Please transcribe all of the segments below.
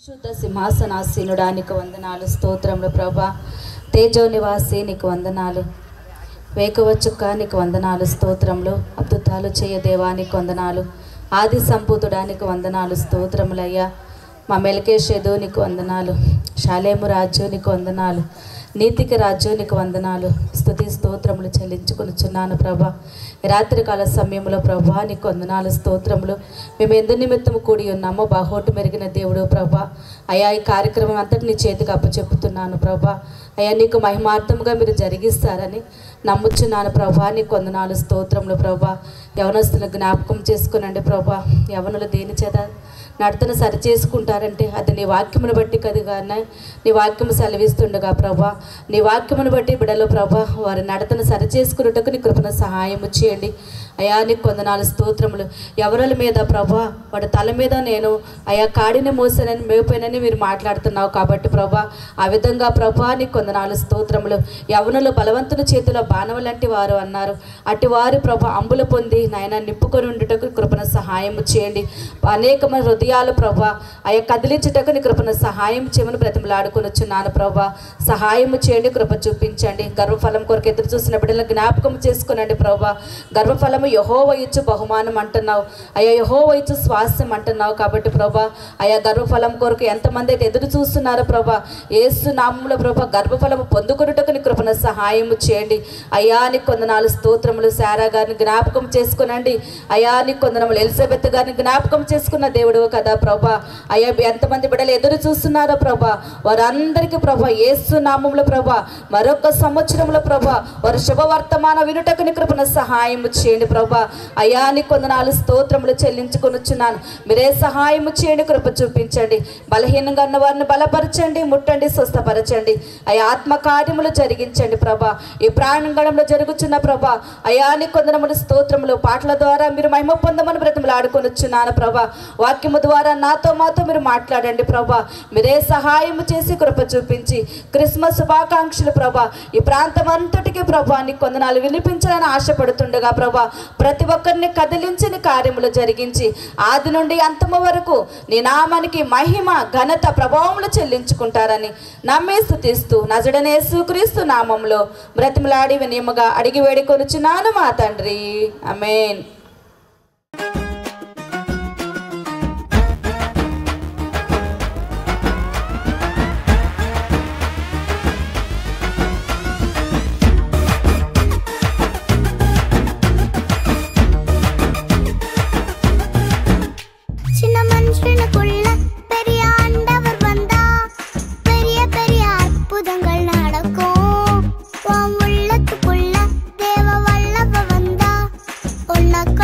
పరిశుద్ధ సింహాసనాసీనుడానికి వందనాలు. స్తోత్రములు ప్రభా. తేజో నివాసి నీకు వందనాలు. వేకువ చుక్క నీకు వందనాలు. స్తోత్రములు. అద్భుతాలు చేయ దేవానికి వందనాలు. ఆది సంపూతుడానికి వందనాలు. స్తోత్రములయ్యా. మా మెలకేషేదు నీకు వందనాలు. షాలేము రాజు నీకు వందనాలు. నీతికి రాజు నీకు వందనాలు. స్తుతి స్తోత్రములు చెల్లించుకొనుచున్నాను ప్రభా. రాత్రికాల సమయంలో ప్రభా నీకు వందనాలు. స్తోత్రములు. మేము ఎందు నిమిత్తము కూడి ఉన్నామో బాహోటు మెరిగిన దేవుడు ప్రభా. అయా ఈ కార్యక్రమం అంతటి నీ చేతికి అప్పచెప్పుతున్నాను ప్రభా. అయ్యా నీకు మహిమార్థముగా మీరు జరిగిస్తారని నమ్ముచున్నాను ప్రభా. నీకు వందనాలు. స్తోత్రములు ప్రభా. యవనస్తులను జ్ఞాపకం చేసుకునండి ప్రభా. యవనులు దేని చేత నడతను సరి చేసుకుంటారంటే అది నీ వాక్యమును బట్టి కదిగానే నీ వాక్యము సెలవిస్తుండగా ప్రభా. నీ వాక్యమును బట్టి బిడలో ప్రభా వారి నడతను సరి చేసుకున్నట్టుకు నీ కృపను సహాయము చేయండి అయా. నీకు వందనాలు. స్తోత్రములు. ఎవరుల మీద ప్రభా వాడి తల మీద నేను అయా కాడిని మోసానని మేపోయినని మీరు మాట్లాడుతున్నావు కాబట్టి ప్రభా ఆ విధంగా ప్రభా నీకు వందనాలు. స్తోత్రములు. యవనులు బలవంతుని చేతిలో బాణం లాంటి వారు అన్నారు. అటు వారి ప్రభా అంబులు పొంది నాయన నింపుకొని ఉండుటకు కృపను సహాయము చేయండి. అనేక మంది హృదయాలు ప్రభా అయా కదిలించుటకు నీ కృపను సహాయం చేయమని బ్రతిమలాడుకొని వచ్చున్నాను ప్రభా. సహాయము చేయండి. కృప చూపించండి. గర్వఫలం కొరకు ఎదురు చూసిన బిడ్డలను జ్ఞాపకం చేసుకునండి ప్రభా. గర్వఫలము యెహోవా ఇచ్చు బహుమానం అంటున్నావు అయ్యా. యెహోవా ఇచ్చు స్వాస్థ్యం అంటున్నావు కాబట్టి ప్రభా అయా గర్వఫలం కొరకు ఎంతమంది అయితే ఎదురు చూస్తున్నారో ప్రభా యేసు నామములో ప్రభా గర్భఫలము పొందుకొనుటకు నీ కృపను సహాయము చేయండి అయ్యా. నీకు వందనాలు. స్తోత్రములు. శారా గారిని జ్ఞాపకం చేసుకునండి అయ్యా. నీకు వందనములు. ఎలిజబెత్ గారిని జ్ఞాపకం చేసుకున్న దేవుడు కదా ప్రభా. అయ్యా ఎంతమంది బిడ్డలు ఎదురు చూస్తున్నారో ప్రభా వారందరికీ ప్రభా యేసు నామములో ప్రభా మరొక సంవత్సరంలో ప్రభా వారి శుభవర్తమాన వినుటకు నీ కృపను సహాయము చేయండి ప్రభా. అయ్యా నీకు వందనాలు. స్తోత్రములు చెల్లించుకొనుచున్నాను. మీరే సహాయము చేయండి. కృప చూపించండి. బలహీనంగా ఉన్న వారిని బలపరచండి. ముట్టండి. స్వస్థపరచండి అయ్యా. ఆత్మకార్యములు జరిగించండి ప్రభా. ఈ ప్రాణంగణంలో జరుగుతున్న ప్రభా అయ్యా నీకు వందనములు. స్తోత్రములు. పాటల ద్వారా మీరు మహిమ పొందమని బ్రతిమలాడుకొనుచున్నాను ప్రభా. వాక్యము ద్వారా నాతో మాతో మీరు మాట్లాడండి ప్రభా. మీరే సహాయము చేసి కృప చూపించి క్రిస్మస్ శుభాకాంక్షలు ప్రభా. ఈ ప్రాంతం అంతటికి ప్రభా నీకు వందనాలు వినిపించాలని ఆశపడుతుండగా ప్రభా ప్రతి ఒక్కరిని కదిలించిన కార్యములు జరిగించి ఆది నుండి అంతము వరకు నీ నామానికి మహిమ ఘనత ప్రభావములు చెల్లించుకుంటారని నమ్మి స్తుతిస్తూ నజరుడైన యేసుక్రీస్తు నామములో బ్రతిమలాడి వినయముగా అడిగి వేడుకొనుచున్నాను మా తండ్రి. ఆమేన్. தேவ வல்லவ வந்தா உனக்கு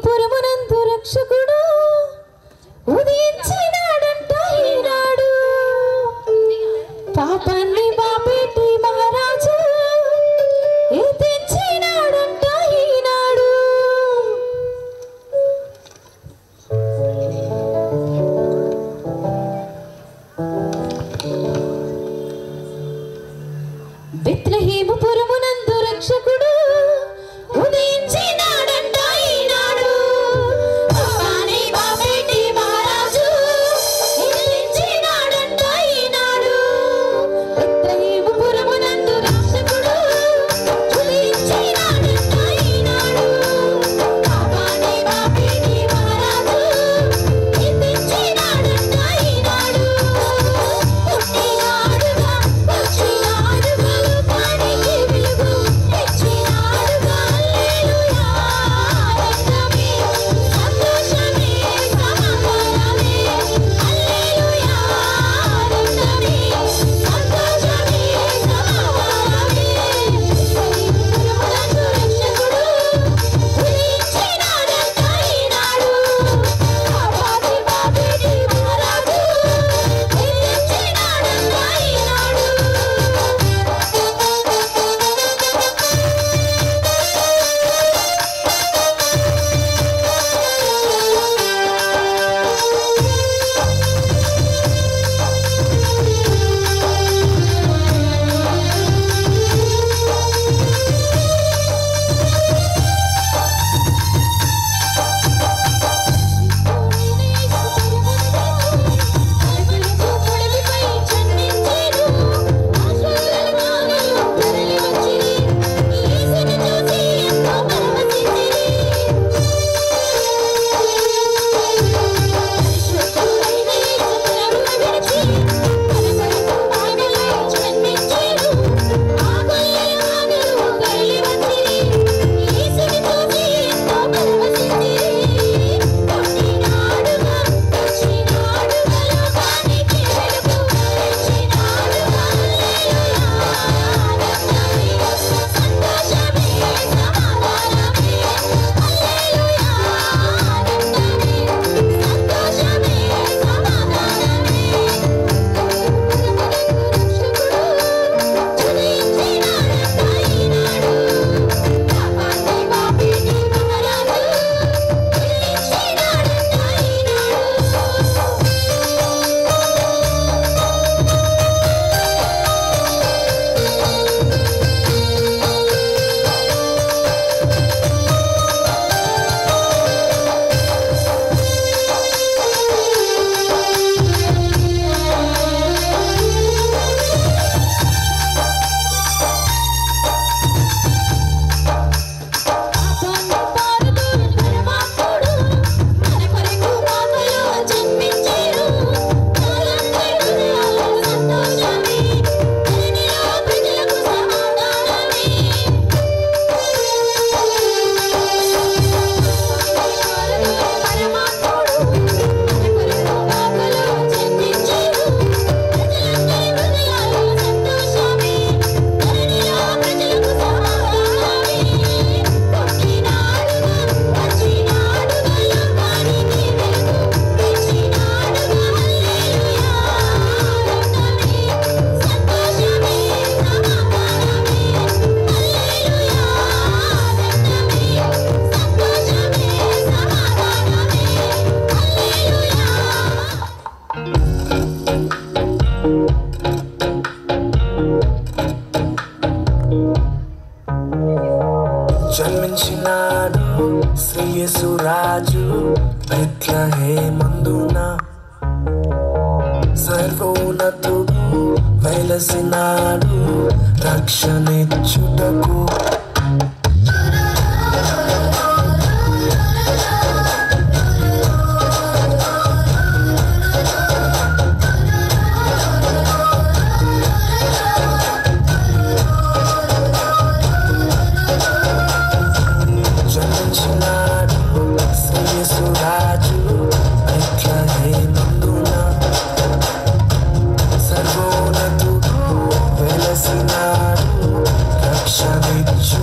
బెత్లెహేముపురమునందు రక్షకుడు ఉదయించినాడంట ఈనాడు. పాపాన్ని బాపెట్టి మహారాజు తెచ్చినాడంట ఈనాడు. బెత్లెహేముపురమునందు రక్షకుడు ఉదయించినాడంట ఈనాడు. పాపాన్ని బాపెట్టి మహారాజు తెచ్చినాడంట ఈనాడు. బెత్లెహేముపురమునందు రక్షకుడు ఉదయించినాడంట ఈనాడు. పాపాన్ని బాపెట్టి మహారాజు తెచ్చినాడంట ఈనాడు. పుట్టినాడుగా వచ్చినాడుగా లోకానికి వెలుగు తెచ్చినాడుగా. హల్లెలూయా ఆనందమే సంతోషమే సమాధానమే. హల్లెలూయా ఆనందమే సంతోషమే సమాధానమే. బెత్లెహేముపురమునందు రక్షకుడు ఉదయించినాడంట ఈనాడు. పాపాన్ని బాపెట్టి మహారాజు తెచ్చినాడంట ఈనాడు. జన్మించినాడు శ్రీ యేసు రాజు బెత్లెహేమందున. సర్వోన్నతుడు వెలసినాడు రక్షణిచ్చుటకు. జన్మించినాడు శ్రీ యేసు రాజు బెత్లెహేమందున. సర్వోన్నతుడు వెలసినాడు రక్షణిచ్చు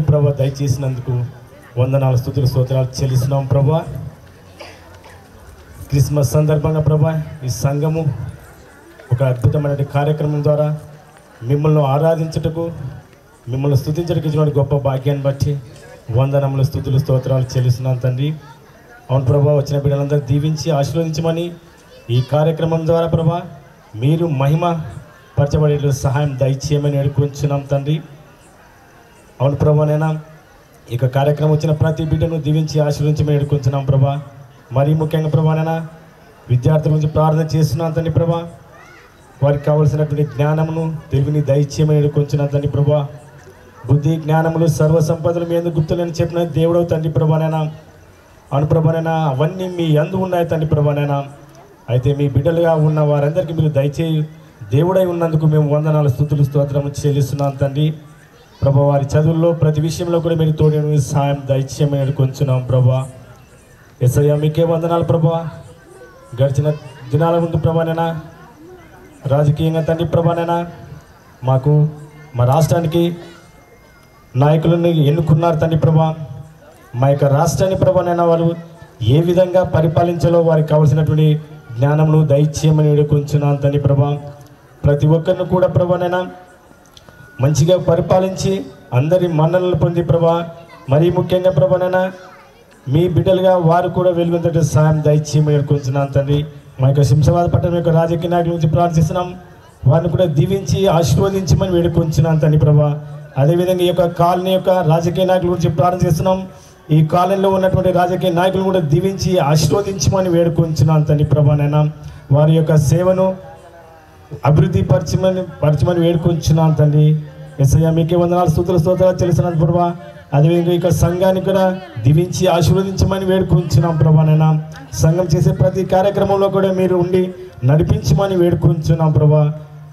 ప్రభా దయచేసినందుకు వందనాలు స్తుతులు స్తోత్రాలు చెల్లిస్తున్నాం ప్రభా. క్రిస్మస్ సందర్భంగా ప్రభా ఈ సంఘము ఒక అద్భుతమైన కార్యక్రమం ద్వారా మిమ్మల్ని ఆరాధించుటకు మిమ్మల్ని స్తుతించడానికి ఇచ్చిన గొప్ప భాగ్యాన్ని బట్టి వందనములు స్తుతులు స్తోత్రాలు చెల్లిస్తున్నాను తండ్రి. అవును ప్రభా, వచ్చిన బిడ్డలందరూ దీవించి ఆశీర్వదించమని ఈ కార్యక్రమం ద్వారా ప్రభా మీరు మహిమ పరచబడే సహాయం దయచేయమని వేడుకొంచున్నాం తండ్రి. అవును ప్రభా, నైనా ఇక కార్యక్రమం వచ్చిన ప్రతి బిడ్డను దీవించి ఆశీర్వదించమని వేడుకొంచున్నాం ప్రభా. మరీ ముఖ్యంగా ప్రభా నైనా విద్యార్థుల గురించి ప్రార్థన చేస్తున్నాం తండ్రి ప్రభా. వారికి కావలసినటువంటి జ్ఞానమును తెలివిని దయచేయమని వేడుకొంచున్నాం తండ్రి ప్రభా. బుద్ధి జ్ఞానములు సర్వ సంపదలు మీ ఎందుకు గుర్తులని చెప్పిన దేవుడవు తండ్రి ప్రభానైనా. అవును ప్రభానైనా అవన్నీ మీ అందు ఉన్నాయి తండ్రి ప్రభానైనా. అయితే మీ బిడ్డలుగా ఉన్న వారందరికీ మీరు దయచేయి దేవుడై ఉన్నందుకు మేము వందనాలు స్తుతులు స్తోత్రము చెల్లిస్తున్నాం తండ్రి ప్రభా. వారి చదువుల్లో ప్రతి విషయంలో కూడా మీరు తోడి సహాయం దయచేయమని వేడుకొంచున్నాం ప్రభా. యేసయ్య మీకే వందనాలు ప్రభా. గడిచిన దినాల ముందు ప్రభానైనా రాజకీయంగా తండ్రి ప్రభానైనా మాకు మా రాష్ట్రానికి నాయకులను ఎన్నుకున్నారు తండ్రి ప్రభా. మా యొక్క రాష్ట్రాన్ని ప్రభానైనా వారు ఏ విధంగా పరిపాలించాలో వారికి కావలసినటువంటి జ్ఞానమును దయచేయమని వేడుకొంచున్నాను తండ్రి ప్రభా. ప్రతి ఒక్కరిని కూడా ప్రభానైనా మంచిగా పరిపాలించి అందరి మన్ననలు పొంది ప్రభా. మరీ ముఖ్యంగా ప్రభానైనా మీ బిడ్డలుగా వారు కూడా వెలుగుందట సాయం దయచేయమని వేడుకొంచున్నాను తండ్రి. మా యొక్క శంషాబాద్ పట్టణం యొక్క రాజకీయ నాయకుల గురించి ప్రార్థిస్తున్నాం. వారిని కూడా దీవించి ఆశీర్వదించమని వేడుకొంచున్నాను తండ్రి ప్రభా. అదేవిధంగా ఈ యొక్క కాలనీ యొక్క రాజకీయ నాయకుల గురించి ప్రార్థన చేస్తున్నాం. ఈ కాలనీలో ఉన్నటువంటి రాజకీయ నాయకులు కూడా దీవించి ఆశీర్వదించమని వేడుకొంచున్నాను తండ్రి ప్రభానైనా. వారి యొక్క సేవను అభివృద్ధి పరచమని వేడుకొంచున్నాను తండ్రి. యేసయ్య మీకే వందనాలు స్తుతులు స్తోత్రాలు చెల్లిస్తున్నాను ప్రభా. అదేవిధంగా ఇక సంఘాన్ని కూడా దీవించి ఆశీర్వదించమని వేడుకొంచున్నాం ప్రభానైనా. సంఘం చేసే ప్రతి కార్యక్రమంలో కూడా మీరు ఉండి నడిపించమని వేడుకొంచున్నాం ప్రభా.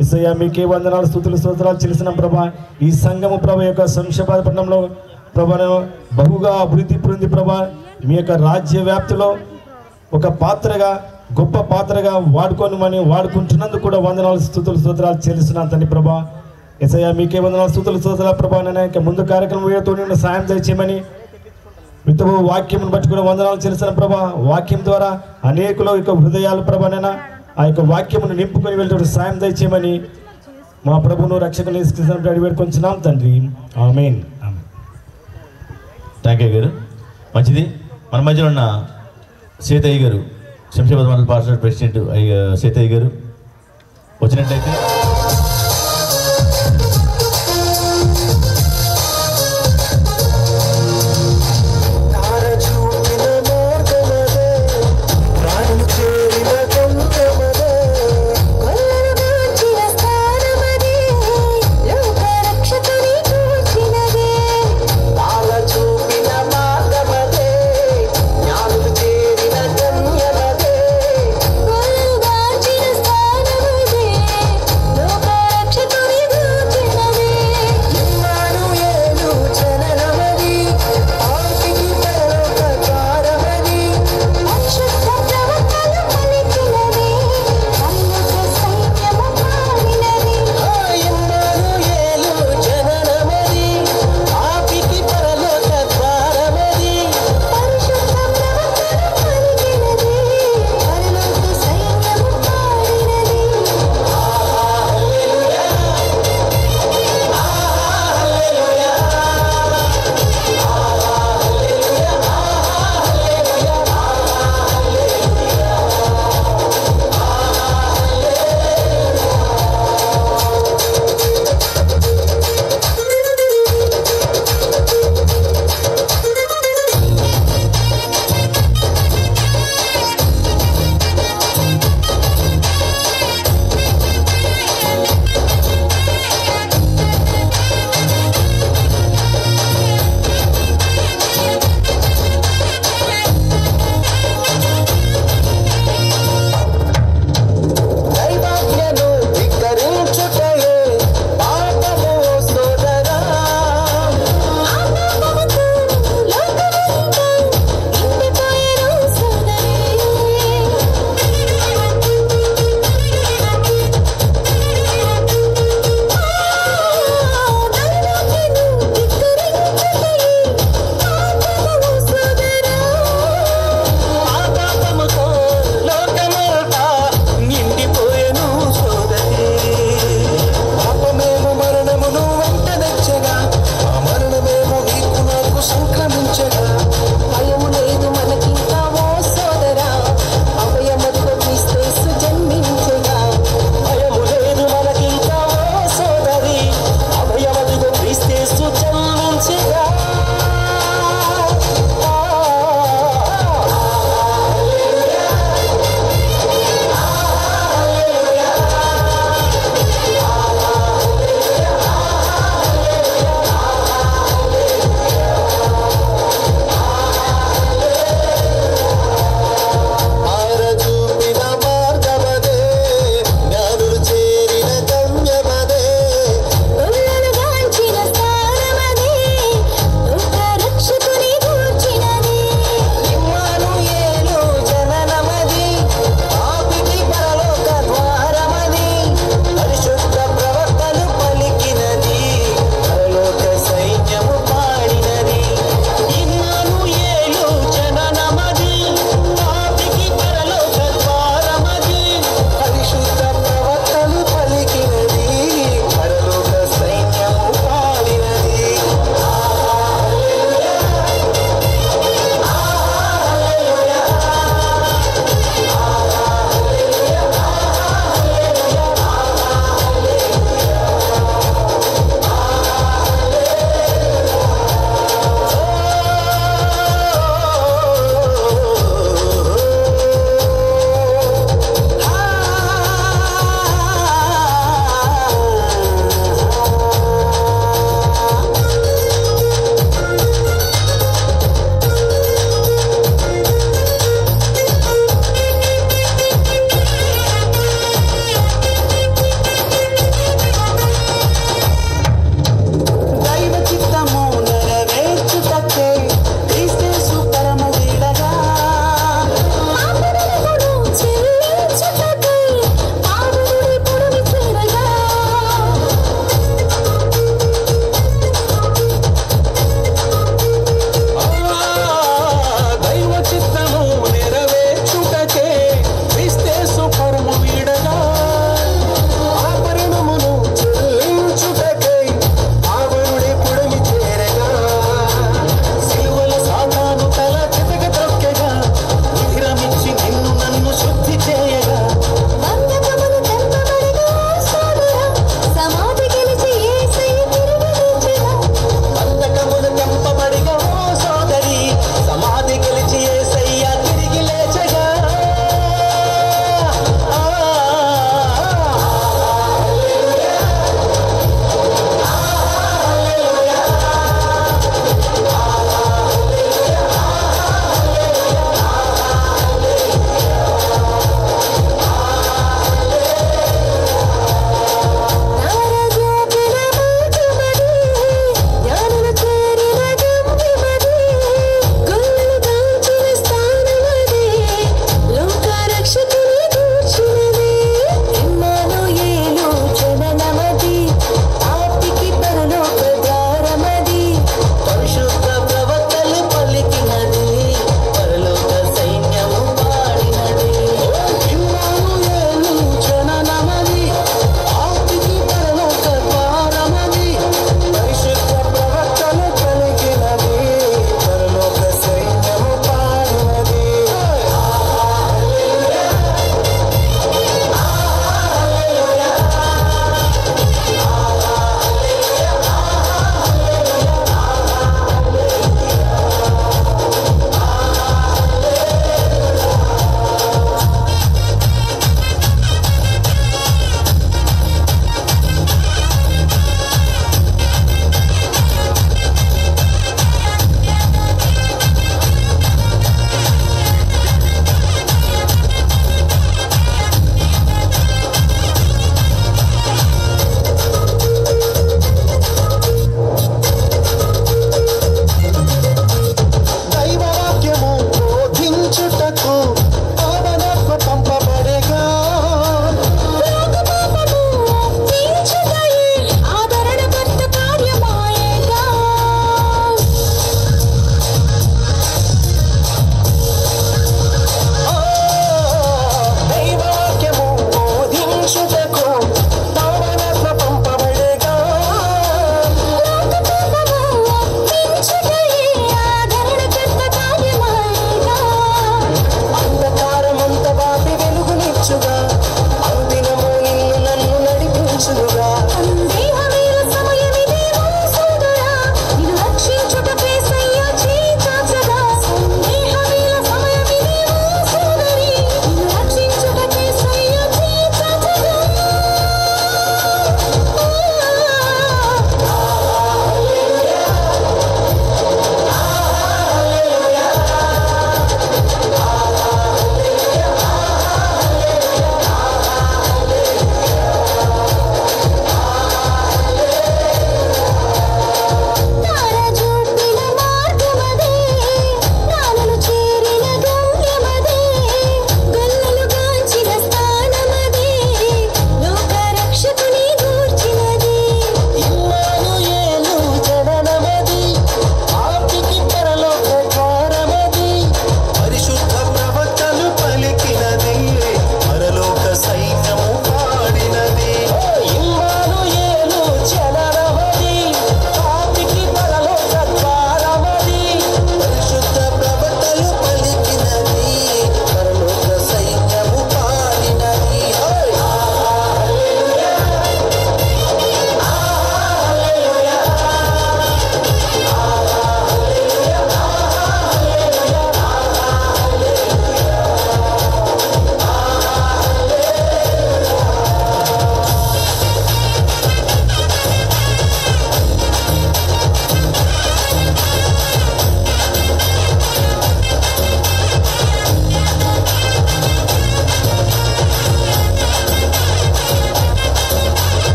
యేసయ్య మీకే వందనాలు స్తుతులు స్తోత్రాలు చెల్లిస్తున్నాం ప్రభా. ఈ సంఘము ప్రభా యొక్క శంషాబాద్ పట్టణంలో ప్రభా బహుగా అభివృద్ధి పొంది ప్రభా మీ యొక్క రాజ్య వ్యాప్తిలో ఒక పాత్రగా గొప్ప పాత్రగా వాడుకుంటున్నందుకు కూడా వందనాలు స్తుతులు స్తోత్రాలు చెల్లిస్తున్నాను తండ్రి ప్రభా. యేసయ్య మీకే వందనాలు స్తుతులు స్తోత్రాలు ప్రభా. నేను ఇక ముందు కార్యక్రమం సాయం దయచేయమని మిత్రము వాక్యమును బట్టి కూడా వందనాలు చెల్లిస్తున్నాను ప్రభా. వాక్యం ద్వారా అనేకులు యొక్క హృదయాలు ప్రభానైనా ఆ యొక్క వాక్యమును నింపుకొని వెళ్తే సాయం దయచేయమని మా ప్రభువును రక్షకుని యేసుక్రీస్తుని వేడుకొంచున్నాం తండ్రి. ఆమేన్. థ్యాంక్ యూ గారు. మంచిది. మన మధ్యలో ఉన్న సీతయ్య గారు, శంషాబాద్ మండల పార్లమెంట్ ప్రెసిడెంట్ సీతయ్య గారు వచ్చినట్లయితే స్థానమదే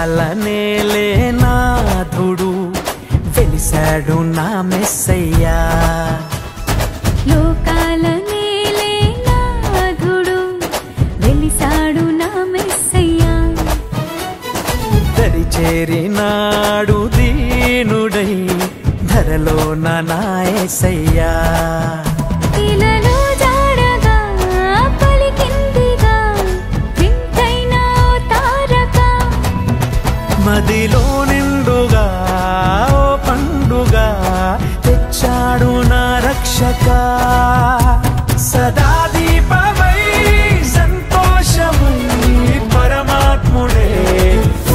లోకాల నేలే నాథుడు వెలిసాడు నా మెస్సయ్యా లోకాల నేలే నాథుడు వెలిసాడు నా మెస్సయ్యా దరి చేరినాడు దీనుడై ధరలో నా యేసయ్యా ఇలలో జాడగా పలికిందిగా వింతైన తారక మదిలో నిండుగా ఓ పండుగా తెచ్చాడు నా రక్షక సదా దీపమై సంతోషమై పరమాత్ముడే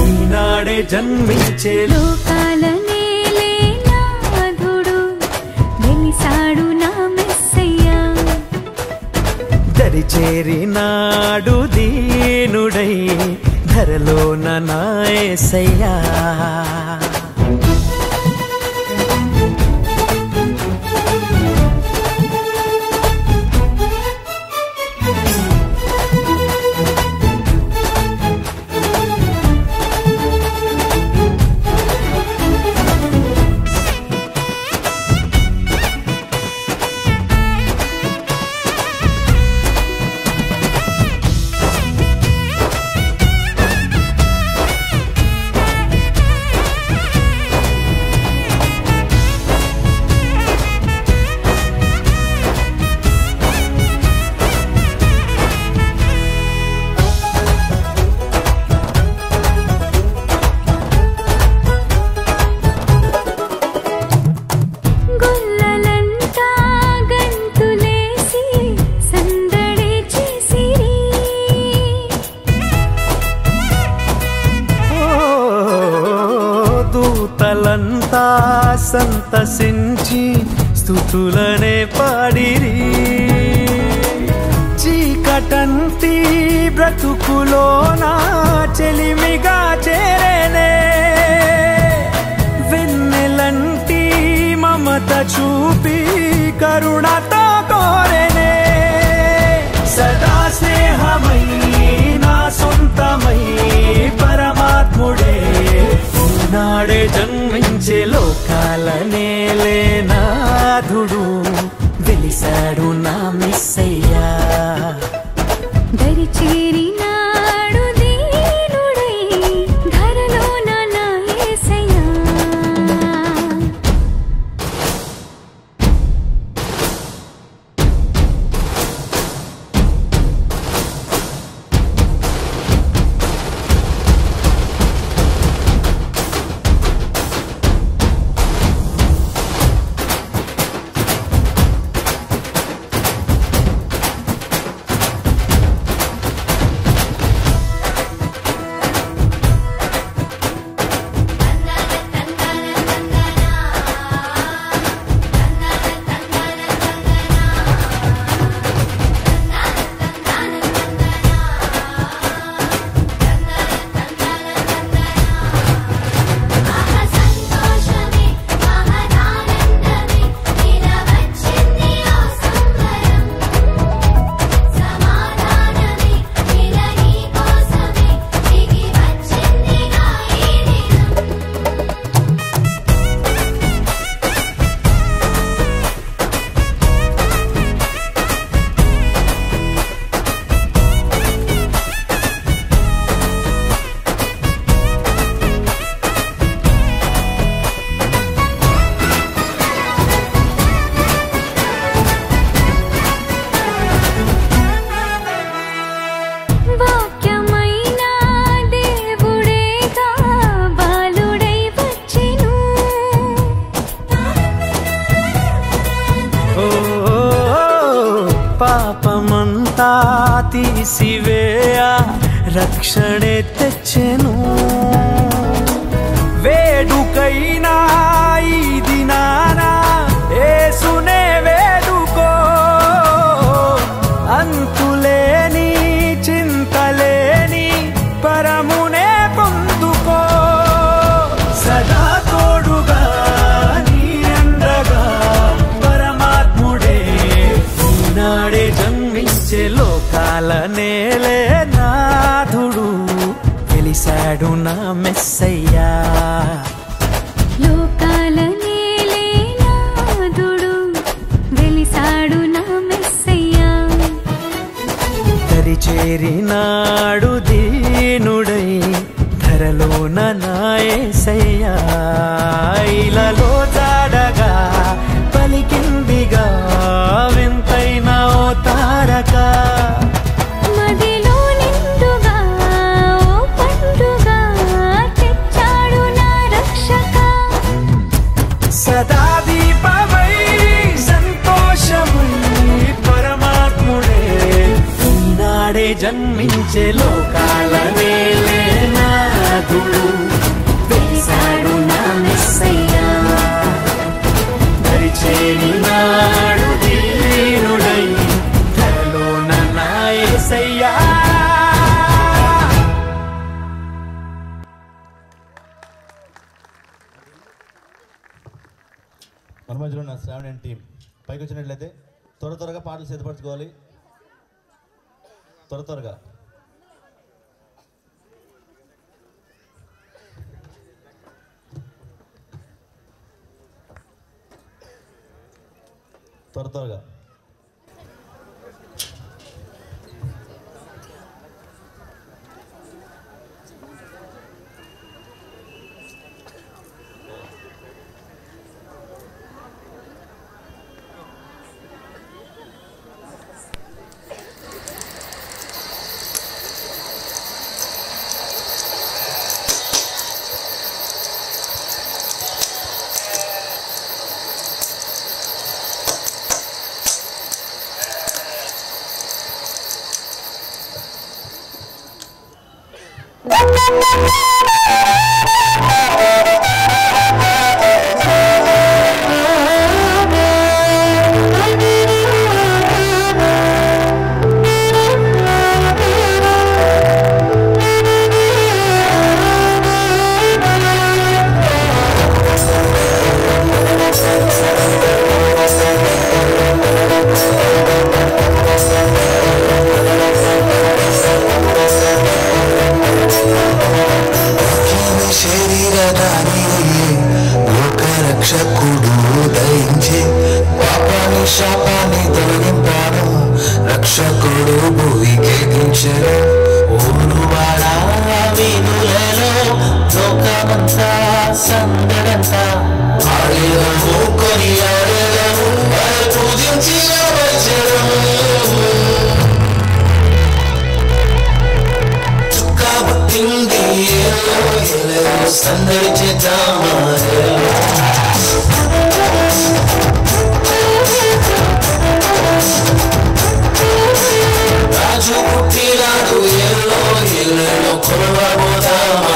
ఈనాడే జన్మించే లోకాల నేలే నాథుడు వెలిసాడు నా మెస్సయ్యా దరి చేరినాడు దీనుడై ధరలో నా యేసయ్యా గొల్లలంతా గంతులేసి సందడి చేసిరి దూతలంతా సంతసించి స్తుతులనే పాడిరి చీకటంటి బ్రతుకులోన చెలిమిగా చేరేనే వెన్నెలంటి మమత చూపి కరుణతో కోరేనే సదా స్నేహమై నా సొంతమై పరమాత్ముడే నాడే జన్మించే లోకాల నేలే నాథుడు వెలిసాడు నా మెస్సయ్యా దరి చేరినాడు దీనుడై ధరలో నా యేసయ్యా సంతోషమే మహదానందమే ఇలా వచ్చింది ఆ సంబరం సమాధానమే ఇలా నీ కోసమే దిగి వచ్చిందిగా ఈ దినం వాక్యమైన దేవుడేగా బాలుడై వచ్చెను ఓ పాపమంతా తీసివేయ రక్షణే తెచ్చెను వేడుకైనా ఈ దినాన యేసునే వేడుకో అంతులేని చింతలేని పరమునే పొందుకో సదా తోడుగా నీ అండగా పరమాత్ముడే ఈనాడే జన్మించే లోకాల నేలే నాథుడు వెలిశాడు నా మెస్సయ్యా. లోకాల నేలే నాదుడు వెలిసాడు నా మెస్సయ్యా. దరి చేరినాడు దీనుడై ధరలోన నా యేసయ్యా. ఇలలో జాడగా పలికిందిగా వింతైన ఓ తారక. మదిలో నిండుగా ఓ పండుగ తెచ్చాడు నా రక్షక. సదా దీపమై సంతోషమై పరమాత్ముడే ఈనాడే జన్మించే లోకాల నేలే నాథుడు వెలిసాడు నా మెస్సయ్యా. దరిచేరినాడు దీనుడై ధరలోన నా యేసయ్యా. మన మధ్యలో ఉన్న శ్రావణి టీం పైకి వచ్చినట్లయితే త్వరగా పాటలు సిద్ధపరచుకోవాలి. త్వరగా రక్షకుడు దయించే పాపాన్ని శాపాన్ని తొలగింపాను. రక్షకుడు భూమికి దించెను. ఊరువాడా వీధులలో లోకమంతా సందడంతా ఆడేదము కొని ఆడేదము పూజించి చుక్కా పుట్టింది సందడి చేద్దామా. రాజు పుట్టినాడు ఎల్లో ఎల్లో కొలవబోదామా.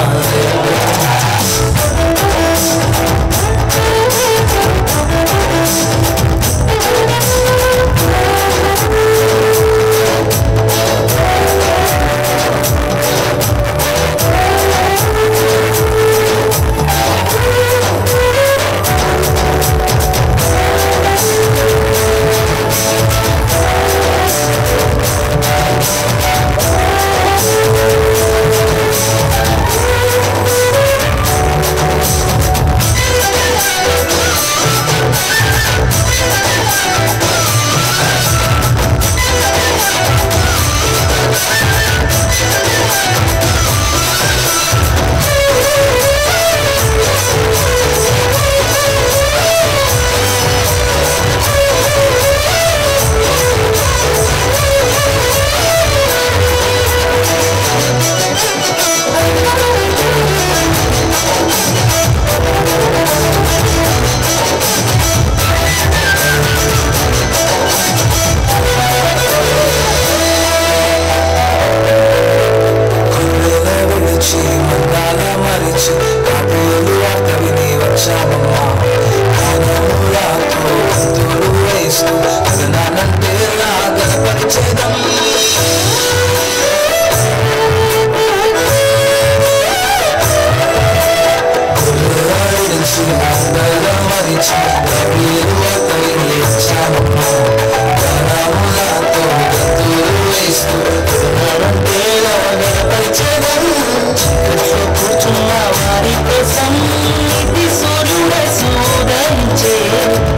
కోసం నీతి సూర్యుడే సూదరించే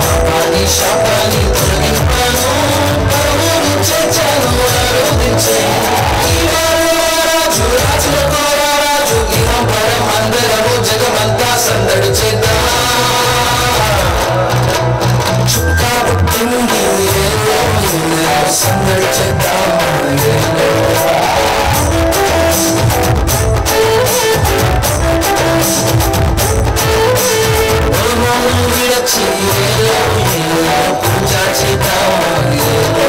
పాపాని శాపాన్ని తొలగింపను పరమును చేర్చాను ఆరోధించే ఈ వారు రాజు రాజులతో రాజు గిరం పరం అందరము జగమంతా సందడి చేద్దాం చుక్కా పుట్టింది ఏలో సందడి చేద్దాం పూజా చేద్దాం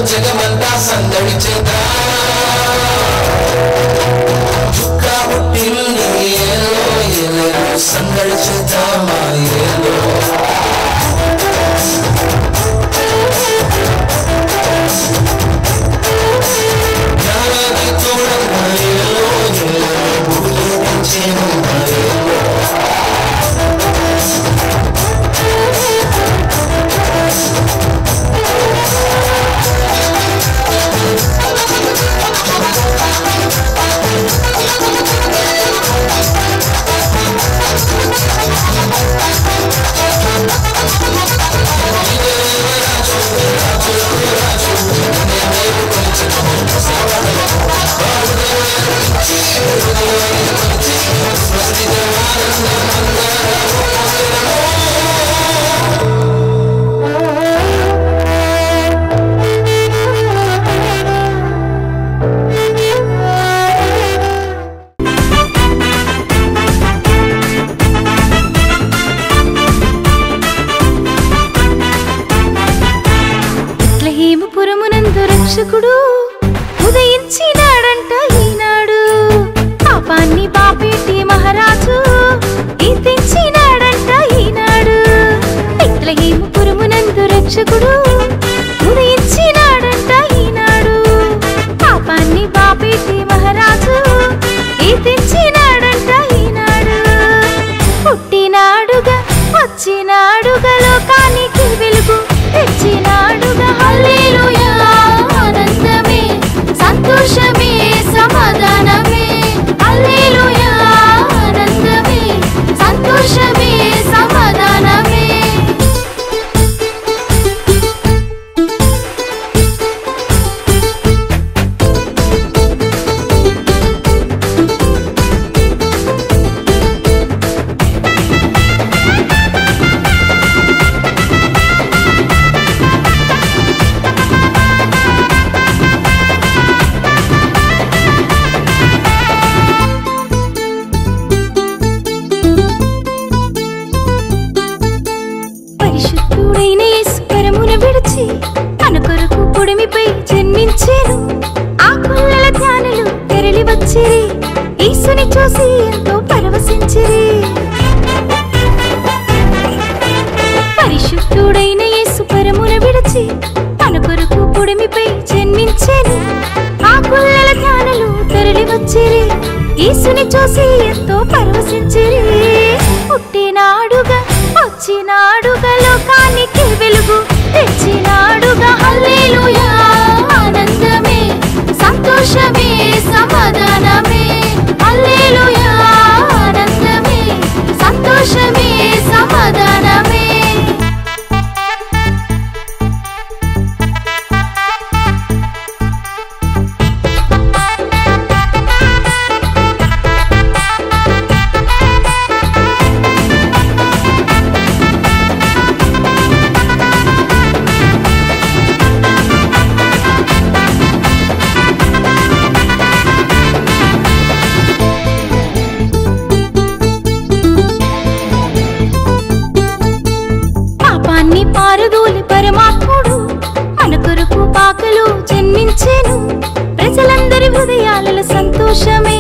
జగమంతా సందడి చేద్దాం చుక్కా పుట్టింది ఏలో సందడి చేద్దామా ఏలో జ్ఞానాన్ని తోడమ్మా ఏలో భూమి పెంచేనమ్మా ఏలో రక్షకుడు ఉదయించినాడంట ఈనాడు పాపాన్ని బాపేటి మహారాజు కీర్తించినాడంట ఈనాడు బెత్లెహేము పురమునందు రక్షకుడు ఉదయించినాడంట ఈనాడు పాపాన్ని బాపేటి మహారాజు కీర్తించినాడంట ఈనాడు పుట్టినాడుగా వచ్చినాడుగా లోకానికి వెలుగు తెచ్చినాడుగా హల్లెలూయా ఆనందమే సంతోషమే సమాధానమే హల్లెలూయా ఆనందమే సంతోషమే సమాధానమే పరిశుద్ధుడైన యేసు పరమున విడిచి తన కొరకు పుడమిపై జన్మించేను ఆ కొల్లల జ్ఞానులు తెరలి వచ్చిరి యేసుని చూసి ఎంతో పరవశించిరి పరిశుద్ధుడైన యేసు పరమున విడిచి తన కొరకు పుడమిపై జన్మించేను ఆ కొల్లల జ్ఞానులు తెరలి వచ్చిరి యేసుని చూసి ఎంతో పరవశించిరి పుట్టినాడుగా వచ్చినాడుగా లోకానికి వెలుగు తెచ్చినాడుగా హల్లెలూయా ఆనందమే సంతోషమే సమాధానమే హల్లెలూయా ఆనందమే సంతోషమే సమాధానమే పారదోలి పరమాత్ముడు మన కొరకు పాకలో జన్మించెను. ప్రజలందరి హృదయాలలో సంతోషమే,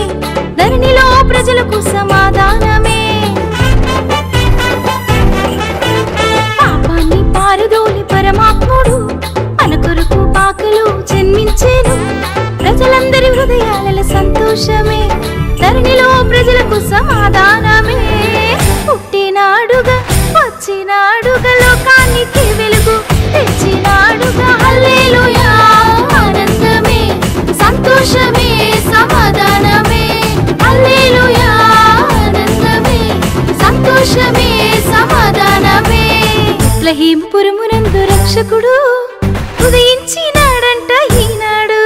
ధరణిలో ప్రజలకు సమాధానమే. పాపాన్ని పారదోలి పరమాత్ముడు మన కొరకు పాకలో జన్మించెను. ప్రజలందరి హృదయాలలో సంతోషమే, ధరణిలో ప్రజలకు సమాధానమే. పుట్టినాడుగా వచ్చినాడుగా లోకానికి వెలుగు తెచ్చినాడుగా. హల్లెలూయా ఆనందమే, సంతోషమే, సమాధానమే. హల్లెలూయా ఆనందమే, సంతోషమే, సమాధానమే. బెత్లెహేముపురమునందు రక్షకుడు ఉదయించినాడంట ఈనాడు.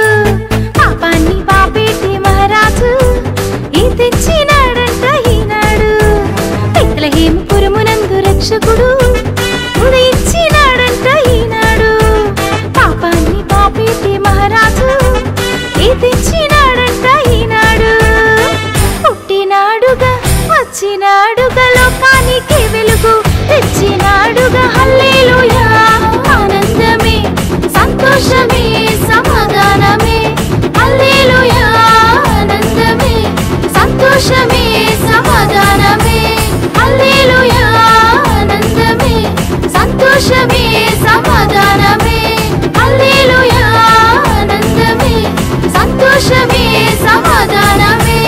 పాపాన్ని పాపేటి మహారాజు ఈ తెచ్చినాడంట ఈనాడు. బెత్లెహేముపురమునందు రక్షకుడు ఉదయించినాడంట ఈనాడు. పాపాన్ని పాపేటి మహారాజు ఈ తెచ్చినాడంట ఈనాడు. పుట్టినాడుగా వచ్చినాడుగా లోకానికి వెలుగు తెచ్చినాడుగా. హల్లెలూయా ఆనందమే, సంతోషమే, సమాధానమే. హల్లెలూయా ఆనందమే, సంతోషమే, సమాధానమే. హల్లెలూయా ఆనందమే, సంతోషమే, సమాధానమే. హల్లెలూయా ఆనందమే, సంతోషమే, సమాధానమే.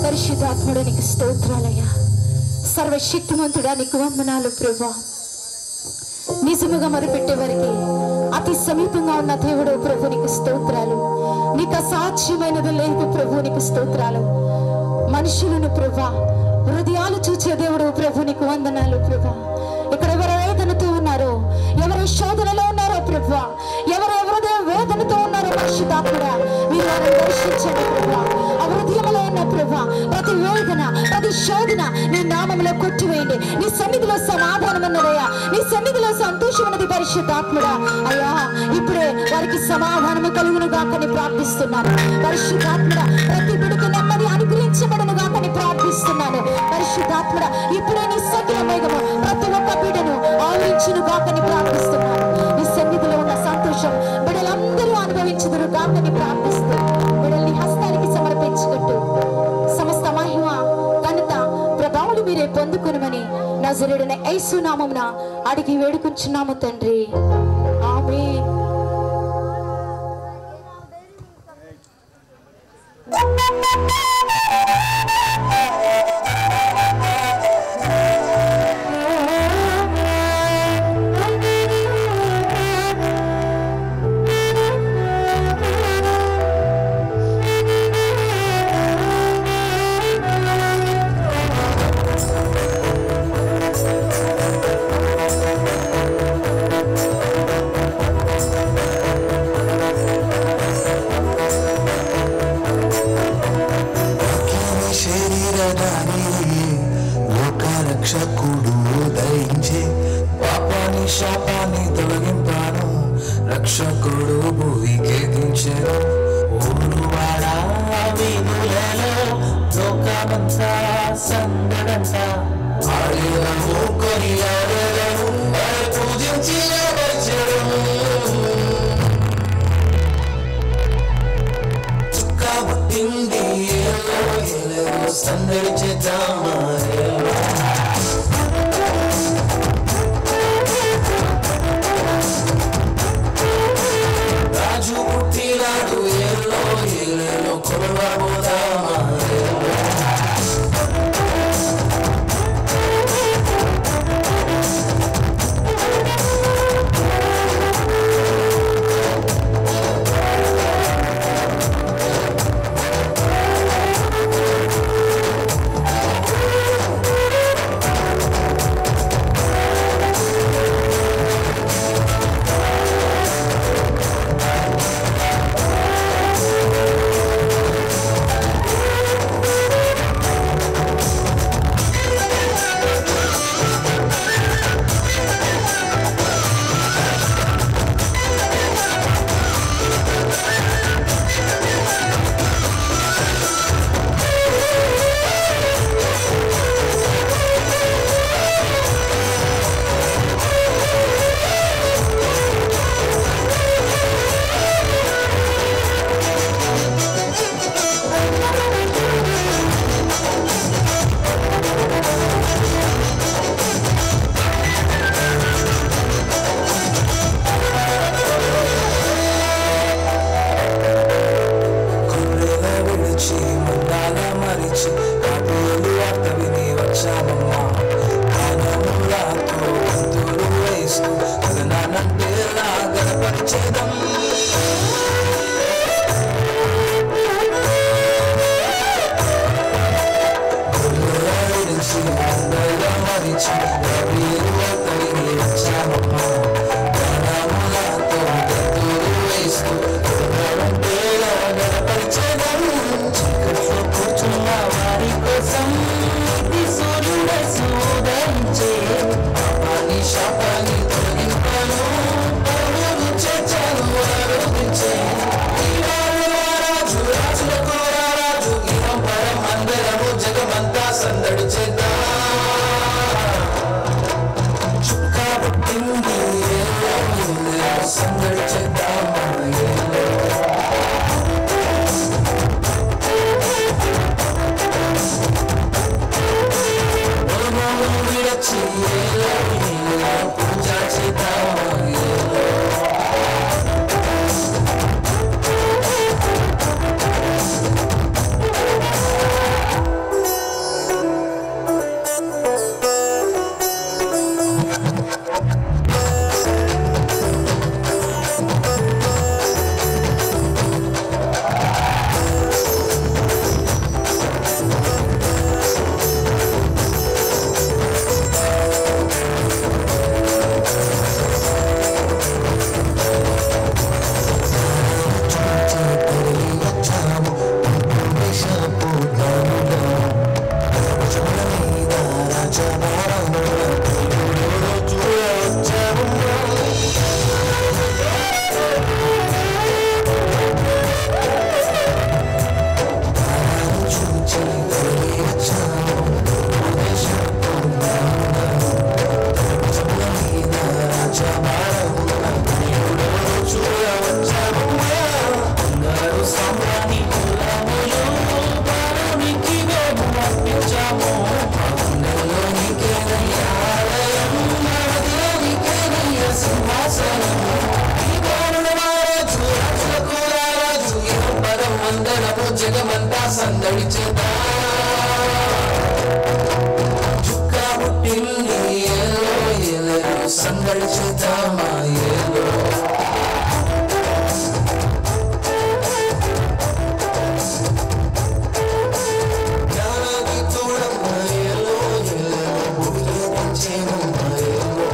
పరిశుద్ధాత్ముడా నీకు స్తోత్రాలయ్యా. సర్వశక్తిమంతుడా నీకు వందనాలు ప్రభువా. నిజముగా మొరపెట్టే వారికి అతి సమీపంగా ఉన్న దేవుడు ప్రభు నీకు స్తోత్రాలు. నీకు అసాధ్యమైనది లేదు ప్రభు నీకు స్తోత్రాలు. మనుషులను ప్రభా హృదయాలు చూచే దేవుడు ప్రభు నీకు వందనాలు ప్రభా. ఇక్కడ ఎవరు వేదనతో ఉన్నారో, ఎవరు శోధనలో ఉన్నారో ప్రభా, ఎవరు వేదనతో ఉన్నారో పరిశుద్ధాత్ముడా మీరు వారిని దర్శించండి ప్రభా. ఆ హృదయంలో ఉన్న ప్రభా ప్రతి వేదన, ప్రతి శోధన నీ నామంలో కొట్టివేయండి. నీ సన్నిధిలో సమాధానం ఉన్నదయ్యా, నీ సన్నిధిలో సంతోషం ఉన్నది పరిశుద్ధాత్ముడా. అయ్యా ఇప్పుడే వారికి సమాధానము కలుగును గాకని ప్రార్థిస్తున్నాను పరిశుద్ధాత్ముడా. ప్రతి బిడ్డకి నెమ్మది అనుగ్రహించబడును గాకని ప్రార్థిస్తున్నాను పరిశుద్ధాత్ముడా. ఇప్పుడే నీ సకల మేఘము ప్రతి ఒక్క బిడ్డను ఆవరించును గాకని ప్రార్థిస్తున్నాను. నీ సన్నిధిలో ఉన్న సంతోషం బిడ్డలందరూ అనుభవించుదురు గాకని ప్రార్థిస్తూ బిడ్డల్ని హస్తానికి సమర్పించుకుంటూ సమస్త మహిమ ఘనత ప్రభావాలు మీరే పొందుకునమని నజరేయుడైన యేసు నామమున అడిగి వేడుకుంటున్నాము తండ్రి, ఆమేన్. రక్షకుడు దయించే పాపాన్ని శాపాన్ని తొలగింపాను. రక్షకుడు భూమికి దించెను. ఊరువాడా వీధులలో లోకమంతా సందడంట. ఆడినము కొనియాడెదము పూజించి వచ్చెను. చుక్క పుట్టింది ఏలో ఏలో సందడి చేద్దామా. రాజు పుట్టినాడు ఏలో ఏలో కొలవబోదామా. జగమంతా సందడి చేద్దా చుక్క పుట్టింది ఏలో ఏలో సందడి చేద్దామా ఏలో జ్ఞానానికి తోడమ్మా ఏలో ఏలో భూమిలో పంచేనమ్మా ఏలో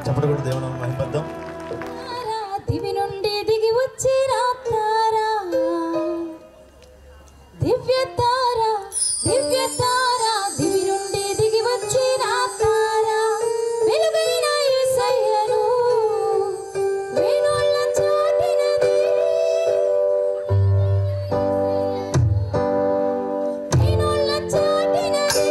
చప్పటి కూడా దేవుని మహిమపద్దాం. దివి నుండి దిగి వచ్చి రాతారా దివ్య తారా దివ్య తారా దివి నుండి దిగి వచ్చి రాతారా వెలుగైన యేసయ్యను వేణోళ్ళ చాటినది వేణోళ్ళ చాటినది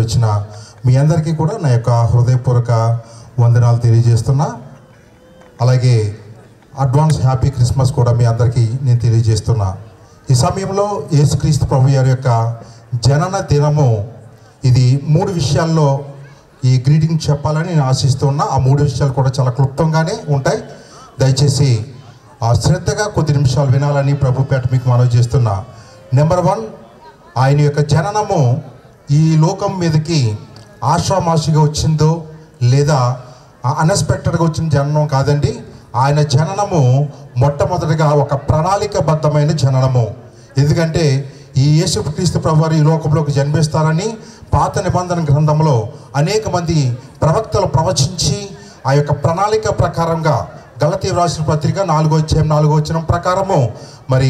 వచ్చిన మీ అందరికీ కూడా నా యొక్క హృదయపూర్వక వందనాలు తెలియజేస్తున్నా. అలాగే అడ్వాన్స్ హ్యాపీ క్రిస్మస్ కూడా మీ అందరికీ నేను తెలియజేస్తున్నా. ఈ సమయంలో యేసుక్రీస్తు ప్రభు వారి యొక్క జనన దినము, ఇది 3 విషయాల్లో ఈ గ్రీటింగ్ చెప్పాలని నేను ఆశిస్తున్నా. ఆ 3 విషయాలు కూడా చాలా క్లుప్తంగానే ఉంటాయి. దయచేసి శ్రద్ధగా కొద్ది నిమిషాలు వినాలని ప్రభుపేట మీకు మనవి చేస్తున్నా. నెంబర్ 1, ఆయన యొక్క జననము ఈ లోకం మీదకి ఆషామాషిగా వచ్చిందో లేదా అన్ఎక్స్పెక్టెడ్గా వచ్చిన జననం కాదండి. ఆయన జననము మొట్టమొదటిగా ఒక ప్రణాళికబద్ధమైన జననము. ఎందుకంటే ఈ యేసుక్రీస్తు ప్రభువారు ఈ లోకంలోకి జన్మిస్తారని పాత నిబంధన గ్రంథంలో అనేక మంది ప్రవక్తలు ప్రవచించి ఆ యొక్క ప్రణాళిక ప్రకారంగా గలతీ రాసిన పత్రిక 4:4 ప్రకారము మరి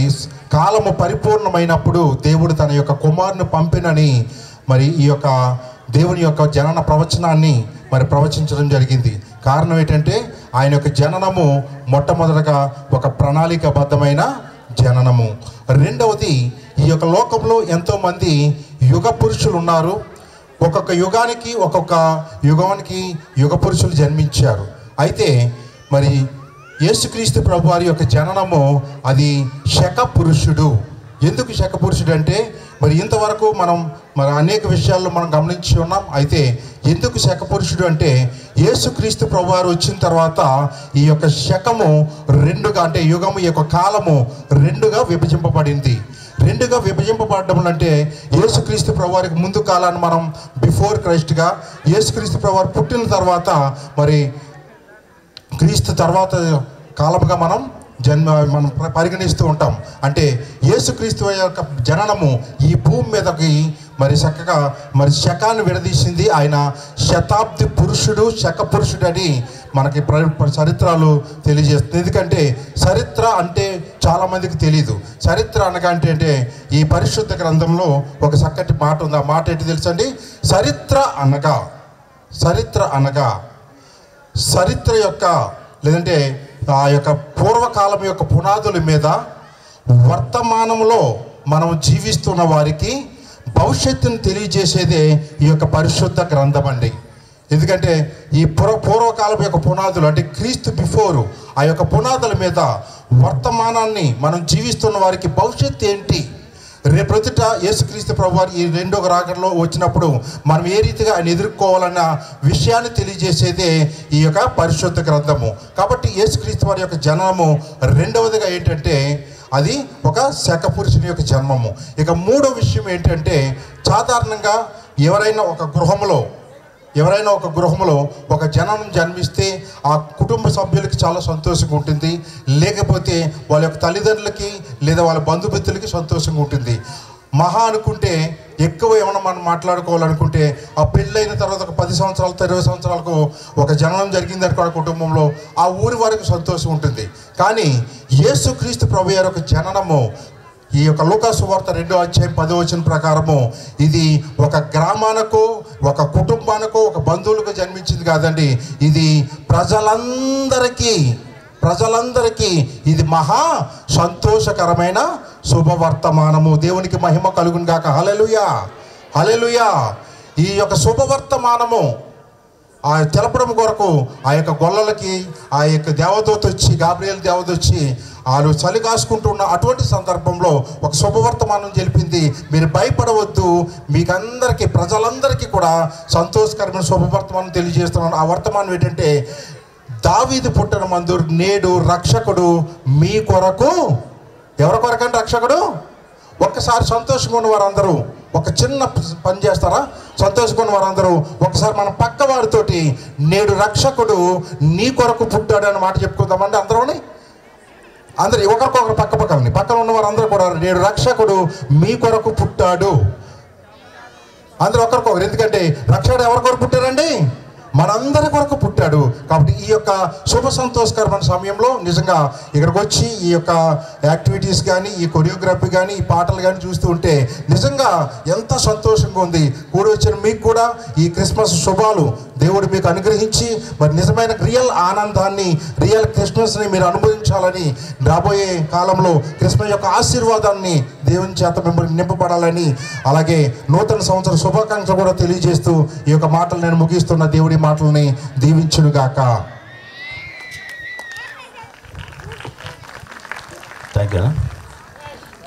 కాలము పరిపూర్ణమైనప్పుడు దేవుడు తన యొక్క కుమారుని పంపినని మరి ఈ యొక్క దేవుని యొక్క జనన ప్రవచనాన్ని మరి ప్రవచించడం జరిగింది. కారణం ఏంటంటే ఆయన యొక్క జననము మొట్టమొదటగా ఒక ప్రణాళికబద్ధమైన జననము. రెండవది, ఈ యొక్క లోకంలో ఎంతోమంది యుగ పురుషులు ఉన్నారు. ఒక్కొక్క యుగానికి యుగ పురుషులు జన్మించారు. అయితే మరి యేసుక్రీస్తు ప్రభు వారి యొక్క జననము అది శక పురుషుడు. ఎందుకు శక పురుషుడు అంటే మరి ఇంతవరకు మనం అనేక విషయాల్లో మనం గమనించి ఉన్నాం. అయితే ఎందుకు శక పురుషుడు అంటే యేసుక్రీస్తు ప్రభు వారు వచ్చిన తర్వాత ఈ యొక్క శకము 2గా, అంటే యుగము యొక్క కాలము 2గా విభజింపబడింది. 2గా విభజింపబడడం అంటే యేసుక్రీస్తు ప్రభు వారికి ముందు కాలాన్ని మనం బిఫోర్ క్రైస్ట్గా, యేసుక్రీస్తు ప్రభు వారు పుట్టిన తర్వాత మరి క్రీస్తు తర్వాత కాలముగా మనం పరిగణిస్తూ ఉంటాం. అంటే యేసుక్రీస్తు యొక్క జననము ఈ భూమి మీదకి మరి చక్కగా మరి శకాన్ని విడదీసింది. ఆయన శతాబ్ది పురుషుడు, శక పురుషుడు అని మనకి చరిత్రలు తెలియజేస్తుంది. ఎందుకంటే చరిత్ర అంటే చాలామందికి తెలీదు. చరిత్ర అనగా అంటే ఈ పరిశుద్ధ గ్రంథంలో ఒక చక్కటి మాట ఉంది. ఆ మాట ఏంటి తెలుసండి? చరిత్ర యొక్క లేదంటే ఆ యొక్క పూర్వకాలం యొక్క పునాదుల మీద వర్తమానంలో మనం జీవిస్తున్న వారికి భవిష్యత్తును తెలియజేసేదే ఈ యొక్క పరిశుద్ధ గ్రంథం అండి. ఎందుకంటే ఈ పూర్వకాలం యొక్క పునాదులు అంటే క్రీస్తు బిఫోరు, ఆ యొక్క పునాదుల మీద వర్తమానాన్ని మనం జీవిస్తున్న వారికి భవిష్యత్తు ఏంటి, రేపొద్దుట యేసుక్రీస్తు ప్రభువారు ఈ 2వ రాకడలో వచ్చినప్పుడు మనం ఏ రీతిగా ఆయన ఎదుర్కోవాలన్న విషయాన్ని తెలియజేసేదే ఈ యొక్క పరిశుద్ధ గ్రంథము. కాబట్టి యేసుక్రీస్తు వారి యొక్క జననము రెండవదిగా ఏంటంటే అది ఒక శక పురుషుని యొక్క జన్మము. ఇక 3వ విషయం ఏంటంటే సాధారణంగా ఎవరైనా ఒక గృహంలో ఒక జననం జన్మిస్తే ఆ కుటుంబ సభ్యులకి చాలా సంతోషంగా ఉంటుంది. లేకపోతే వాళ్ళ యొక్క తల్లిదండ్రులకి లేదా వాళ్ళ బంధుమిత్రులకి సంతోషంగా ఉంటుంది. మహా అనుకుంటే ఎక్కువ ఏమైనా మనం మాట్లాడుకోవాలనుకుంటే ఆ పెళ్ళైన తర్వాత ఒక 10 సంవత్సరాలతో 20 సంవత్సరాలకు ఒక జననం జరిగిందనుకో ఆ కుటుంబంలో ఆ ఊరి వారికి సంతోషం ఉంటుంది. కానీ యేసుక్రీస్తు ప్రభు వారి యొక్క జననము ఈ యొక్క లూకా సువార్త 2:10 ప్రకారము ఇది ఒక గ్రామానికో ఒక కుటుంబానికో ఒక బంధువులకు జన్మించింది కాదండి. ఇది ప్రజలందరికీ ఇది మహా సంతోషకరమైన శుభవర్తమానము. దేవునికి మహిమ కలుగును గాక. హల్లెలూయా. ఈ యొక్క శుభవర్తమానము ఆ తెలపడం కొరకు ఆ యొక్క గొల్లలకి ఆ యొక్క దేవదూత వచ్చి, గాబ్రియల్ దేవదూత వచ్చి వాళ్ళు చలి కాసుకుంటున్న అటువంటి సందర్భంలో ఒక శుభవర్తమానం తెలిపింది. మీరు భయపడవద్దు, మీకందరికీ ప్రజలందరికీ కూడా సంతోషకరమైన శుభవర్తమానం తెలియజేస్తున్నాను. ఆ వర్తమానం ఏంటంటే దావీదు పుట్టిన మందు నేడు రక్షకుడు మీ కొరకు. ఎవరి కొరకంటే రక్షకుడు? ఒక్కసారి సంతోషంగా ఉన్న వారందరూ ఒక చిన్న పని చేస్తారా? సంతోషంగా ఉన్న వారందరూ ఒకసారి మన పక్క వారితోటి నేడు రక్షకుడు నీ కొరకు పుట్టాడు అనే మాట చెప్పుకుందామండి. అందరూ ఒకరికొకరు పక్కన ఉన్న వారందరూ కూడా నేడు రక్షకుడు మీ కొరకు పుట్టాడు. అందరూ ఒకరికొకరు. ఎందుకంటే రక్షకుడు ఎవరి కొరకు పుట్టారండి? మనందరి కొరకు పుట్టాడు. కాబట్టి ఈ యొక్క శుభ సంతోషకరమైన సమయంలో నిజంగా ఇక్కడికి వచ్చి ఈ యొక్క యాక్టివిటీస్ కానీ, ఈ కొరియోగ్రఫీ కానీ, ఈ పాటలు కానీ చూస్తూ ఉంటే నిజంగా ఎంత సంతోషంగా ఉంది. కూడి వచ్చిన మీకు కూడా ఈ క్రిస్మస్ శుభాలు దేవుడు మీకు అనుగ్రహించి మరి నిజమైన రియల్ ఆనందాన్ని, రియల్ క్రిస్మస్ని మీరు అనుభవించాలని, రాబోయే కాలంలో క్రిస్మస్ యొక్క ఆశీర్వాదాన్ని దేవుని చేత మిమ్మల్ని నింపబడాలని, అలాగే నూతన సంవత్సర శుభాకాంక్షలు కూడా తెలియజేస్తూ ఈ యొక్క మాటలు నేను ముగిస్తున్న. దేవుడి మాటల్ని దీవించునుగాక. Thank you.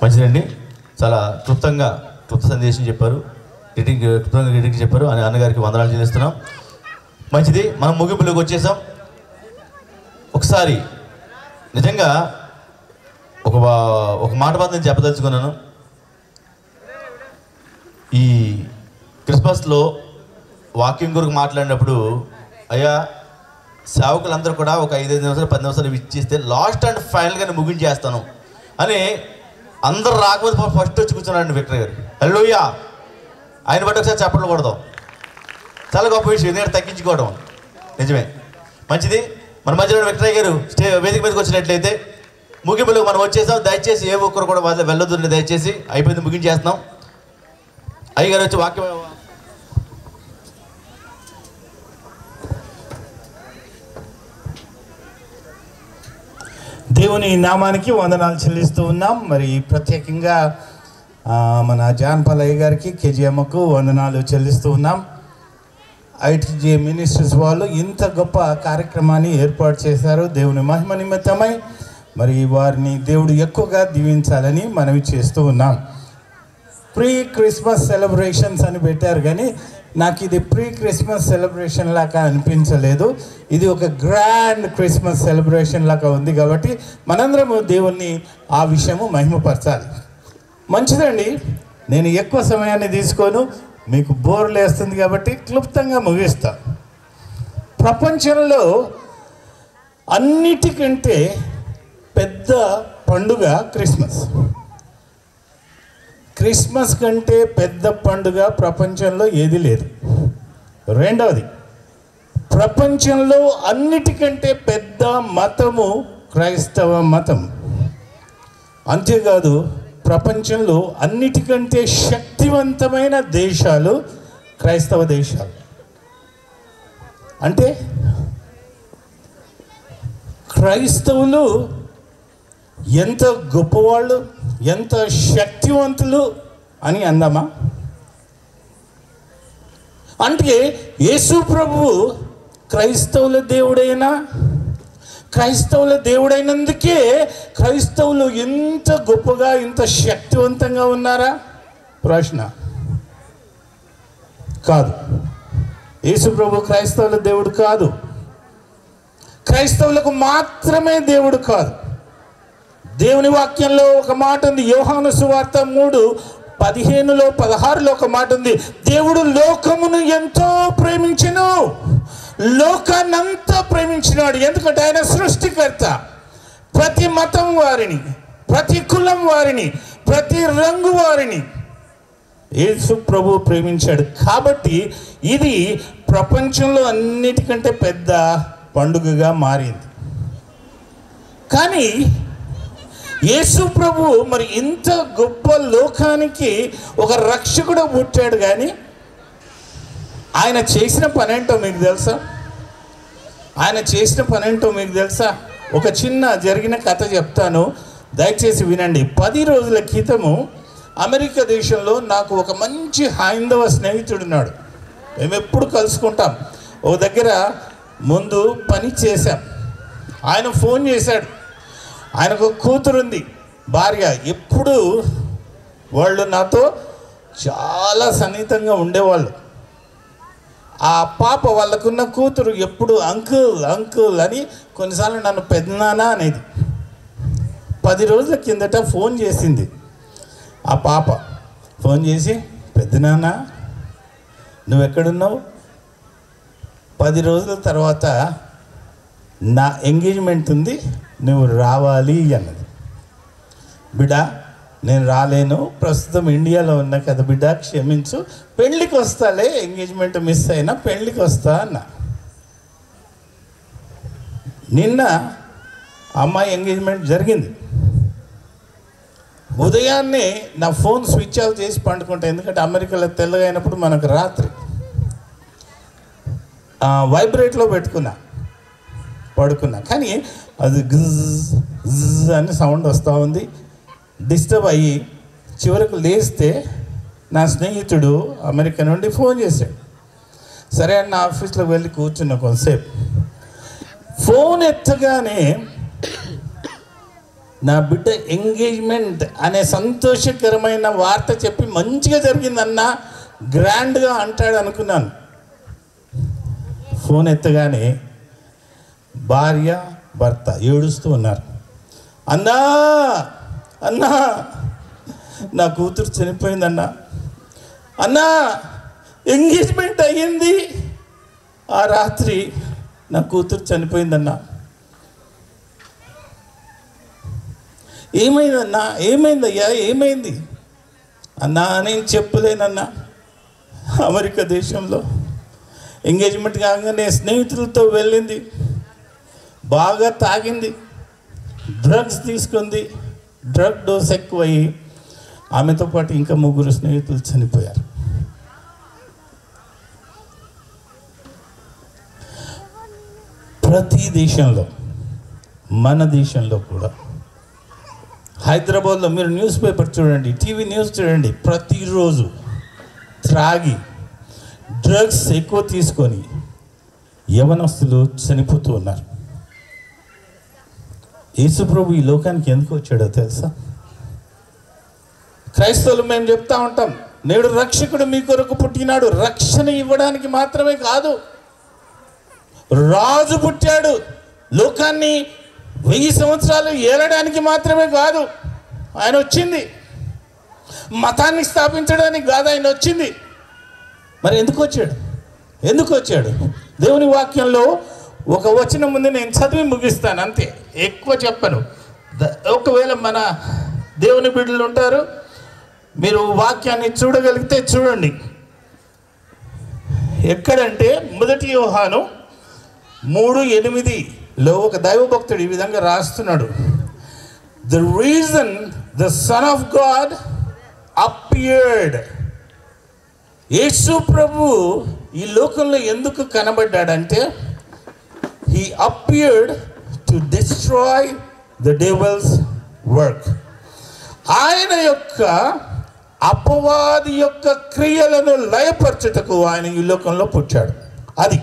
మంచిదండి. చాలా క్లుప్త సందేశం చెప్పారు, క్లుప్తంగా రీడింగ్ చెప్పారు అని అన్నగారికి వందనాలు చెల్లిస్తున్నాం. మంచిది, మనం ముగింపులోకి వచ్చేసాం. ఒకసారి నిజంగా ఒక మాట నేను చెప్పదలుచుకున్నాను. ఈ క్రిస్మస్లో వాక్యం కొరకు మాట్లాడినప్పుడు, అయ్యా సేవకులందరూ కూడా ఒక 5 నిమిషాలు 10 నిమిషాలు ఇచ్చేస్తే లాస్ట్ అండ్ ఫైనల్గానే ముగించేస్తాను అని అందరు రాకపోతే ఫస్ట్ వచ్చి కూర్చున్నాడు విక్టర్ గారు. హల్లెలూయా. ఆయన బట్టి ఒకసారి చప్పట్లు కొడదాం. చాలా గొప్ప విషయం, ఎందుకంటే తగ్గించుకోవడం. నిజమే. మంచిది. మన మధ్యలో విక్టర్ గారు వేదిక మీదకి వచ్చినట్లయితే ముగింపులకు మనం వచ్చేసాం. దయచేసి ఏ ఒక్కరు కూడా వెళ్ళొద్దు, దయచేసి అయిపోయింది, ముగించేస్తున్నాం. అయ్యగారు వచ్చి వాక్యం. దేవుని నామానికి వందనాలు చెల్లిస్తూ ఉన్నాం. మరి ప్రత్యేకంగా మన జాన్ పల్లయ్య గారికి, కేజీఎమ్మకు వందనాలు చెల్లిస్తూ ఉన్నాం. ఐటీజే మినిస్ట్రీస్ వాళ్ళు ఇంత గొప్ప కార్యక్రమాన్ని ఏర్పాటు చేశారు దేవుని మహిమ నిమిత్తమై. మరి వారిని దేవుడు ఎక్కువగా దీవించాలని మనవి చేస్తూ ఉన్నాం. ప్రీ క్రిస్మస్ సెలబ్రేషన్స్ అని పెట్టారు, కానీ నాకు ఇది ప్రీ క్రిస్మస్ సెలబ్రేషన్ లాగా అనిపించలేదు. ఇది ఒక గ్రాండ్ క్రిస్మస్ సెలబ్రేషన్ లాగా ఉంది. కాబట్టి మనందరము దేవుణ్ణి ఆ విషయము మహిమపరచాలి. మంచిదండి, నేను ఎక్కువ సమయాన్ని తీసుకోను, మీకు బోర్లు వేస్తుంది కాబట్టి క్లుప్తంగా ముగిస్తాను. ప్రపంచంలో అన్నిటికంటే పెద్ద పండుగ క్రిస్మస్. క్రిస్మస్ కంటే పెద్ద పండుగ ప్రపంచంలో ఏది లేదు. రెండవది, ప్రపంచంలో అన్నిటికంటే పెద్ద మతము క్రైస్తవ మతం. అంతేకాదు, ప్రపంచంలో అన్నిటికంటే శక్తివంతమైన దేశాలు క్రైస్తవ దేశాలు. అంటే క్రైస్తవులు ఎంత గొప్పవాళ్ళు, ఎంత శక్తివంతులు అని అందామా? అంటే యేసు ప్రభువు క్రైస్తవుల దేవుడైనా, క్రైస్తవుల దేవుడైనందుకే క్రైస్తవులు ఎంత గొప్పగా, ఇంత శక్తివంతంగా ఉన్నారా? ప్రశ్న. కాదు, యేసు ప్రభు క్రైస్తవుల దేవుడు కాదు. క్రైస్తవులకు మాత్రమే దేవుడు కాదు. దేవుని వాక్యంలో ఒక మాట ఉంది, యోహాను సువార్త 3:15లో 16లో ఒక మాట ఉంది, దేవుడు లోకమును ఎంతో ప్రేమించెను, లోకాన్నంతా ప్రేమించినాడు. ఎందుకంటే ఆయన సృష్టికర్త. ప్రతి మతం వారిని, ప్రతి కులం వారిని, ప్రతి రంగు వారిని యేసు ప్రభు ప్రేమించాడు. కాబట్టి ఇది ప్రపంచంలో అన్నిటికంటే పెద్ద పండుగగా మారింది. కానీ యేసు ప్రభు మరి ఇంత గొప్ప లోకానికి ఒక రక్షకుడు పుట్టాడు. కానీ ఆయన చేసిన పనేంటో మీకు తెలుసా? ఆయన చేసిన పనేంటో మీకు తెలుసా? ఒక చిన్న జరిగిన కథ చెప్తాను, దయచేసి వినండి. 10 రోజుల క్రితము అమెరికా దేశంలో నాకు ఒక మంచి హైందవ స్నేహితుడున్నాడు. మేము ఎప్పుడు కలుసుకుంటాం. ఓ దగ్గర ముందు పని చేశాం. ఆయన ఫోన్ చేశాడు. ఆయనకు కూతురుంది, భార్య. ఎప్పుడు వాళ్ళు నాతో చాలా సన్నిహితంగా ఉండేవాళ్ళు. ఆ పాప, వాళ్ళకున్న కూతురు ఎప్పుడు అంకుల్ అంకుల్ అని, కొన్నిసార్లు నన్ను పెద్దనాన్న అనేది. 10 రోజుల కిందట ఫోన్ చేసింది ఆ పాప. ఫోన్ చేసి, పెద్దనాన్న నువ్వెక్కడున్నావు? 10 రోజుల తర్వాత నా ఎంగేజ్మెంట్ ఉంది, నువ్వు రావాలి అన్నది. బిడ్డ, నేను రాలేను, ప్రస్తుతం ఇండియాలో ఉన్నా కదా బిడ్డ, క్షమించు, పెళ్ళికి వస్తాలే, ఎంగేజ్మెంట్ మిస్ అయినా పెళ్ళికి వస్తా అన్న. నిన్న అమ్మాయి ఎంగేజ్మెంట్ జరిగింది. ఉదయాన్నే నా ఫోన్ స్విచ్ ఆఫ్ చేసి పండుకుంటా, ఎందుకంటే అమెరికాలో తెల్లగా అయినప్పుడు మనకు రాత్రి. వైబ్రేట్లో పెట్టుకున్నా, పడుకున్నా. కానీ అది గిజ్ అని సౌండ్ వస్తూ ఉంది. డిస్టర్బ్ అయ్యి చివరకు లేస్తే నా స్నేహితుడు అమెరికా నుండి ఫోన్ చేశాడు. సరే అని నా ఆఫీస్లోకి వెళ్ళి కూర్చున్నా కొంతసేపు. ఫోన్ ఎత్తగానే నా బిడ్డ ఎంగేజ్మెంట్ అనే సంతోషకరమైన వార్త చెప్పి మంచిగా జరిగిందన్నా, గ్రాండ్గా అంటాడు అనుకున్నాను. ఫోన్ ఎత్తగానే భార్య భర్త ఏడుస్తూ ఉన్నారు. అన్నా అన్నా నా కూతురు చనిపోయిందన్నా, అన్నా ఎంగేజ్మెంట్ అయ్యింది, ఆ రాత్రి నా కూతురు చనిపోయిందన్నా. ఏమైందన్నా, ఏమైందయ్యా, ఏమైంది అన్నా? నేను చెప్పలేనన్నా. అమెరికా దేశంలో ఎంగేజ్మెంట్ కాగానే స్నేహితులతో వెళ్ళింది, బాగా తాగింది, డ్రగ్స్ తీసుకుంది, డ్రగ్ డోస్ ఎక్కువయ్యి ఆమెతో పాటు ఇంకా 3 స్నేహితులు చనిపోయారు. ప్రతి దేశంలో, మన దేశంలో కూడా, హైదరాబాద్లో మీరు న్యూస్ పేపర్ చూడండి, టీవీ న్యూస్ చూడండి, ప్రతిరోజు త్రాగి డ్రగ్స్ ఎక్కువ తీసుకొని యవనస్తులు చనిపోతూ ఉన్నారు. యేసుప్రభు ఈ లోకానికి ఎందుకు వచ్చాడో తెలుసా? క్రైస్తవులు మేము చెప్తా ఉంటాం, నేడు రక్షకుడు మీ కొరకు పుట్టినాడు. రక్షణ ఇవ్వడానికి మాత్రమే కాదు, రాజు పుట్టాడు. లోకాన్ని 1000 సంవత్సరాలు ఏలడానికి మాత్రమే కాదు ఆయన వచ్చింది, మతాన్ని స్థాపించడానికి కాదు ఆయన వచ్చింది. మరి ఎందుకు వచ్చాడు? ఎందుకు వచ్చాడు? దేవుని వాక్యంలో ఒక వచనం ముందు నేను చదివి ముగిస్తాను, అంతే, ఎక్కువ చెప్పను. ఒకవేళ మన దేవుని బిడ్డలు ఉంటారు, మీరు వాక్యాన్ని చూడగలిగితే చూడండి. ఎక్కడంటే 1 యోహాను 3:8లో ఒక దైవభక్తుడు ఈ విధంగా రాస్తున్నాడు. The reason the son of God appeared. Yesu ప్రభు ఈ లోకంలో ఎందుకు కనబడ్డాడంటే, he appeared to destroy the devil's work. ఆయన యొక్క అపవాది యొక్క క్రియలను లయపరచుటకు ఆయన ఈ లోకంలో పుట్టాడు. అది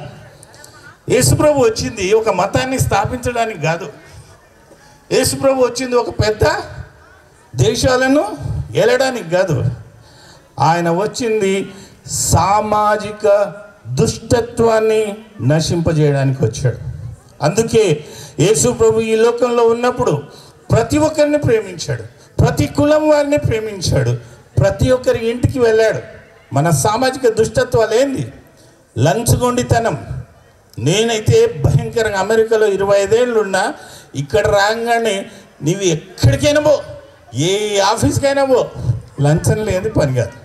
యేసుప్రభు వచ్చింది ఒక మతాన్ని స్థాపించడానికి కాదు. యేసుప్రభు వచ్చింది ఒక పెద్ద దేశాలను ఏలడానికి కాదు. ఆయన వచ్చింది సామాజిక దుష్టత్వాన్ని నశింపజేయడానికి వచ్చాడు. అందుకే యేసు ప్రభు ఈ లోకంలో ఉన్నప్పుడు ప్రతి ఒక్కరిని ప్రేమించాడు, ప్రతి కులం వారిని ప్రేమించాడు, ప్రతి ఒక్కరి ఇంటికి వెళ్ళాడు. మన సామాజిక దుష్టత్వాలు ఏంది? లంచగొండితనం. నేనైతే భయంకరంగా అమెరికాలో 25 ఏళ్ళు ఉన్నా, ఇక్కడ రాగానే నీవు ఎక్కడికైనా పో, ఏ ఆఫీస్కైనా పో, లంచం లేని పని కాదు.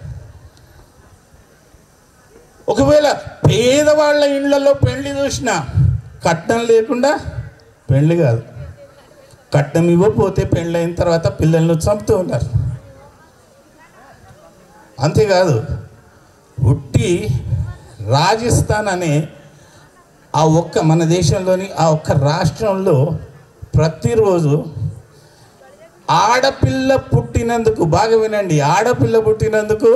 ఒకవేళ పేదవాళ్ళ ఇళ్లలో పెళ్లి చూసినా కట్నం లేకుండా పెళ్లి కాదు. కట్నం ఇవ్వకపోతే పెళ్ళైన తర్వాత పిల్లలను చంపుతూ ఉన్నారు. అంతేకాదు, ఉట్టి రాజస్థాన్ అనే ఆ ఒక్క మన దేశంలోని ఆ ఒక్క రాష్ట్రంలో ప్రతిరోజు ఆడపిల్ల పుట్టినందుకు, బాగా వినండి, ఆడపిల్ల పుట్టినందుకు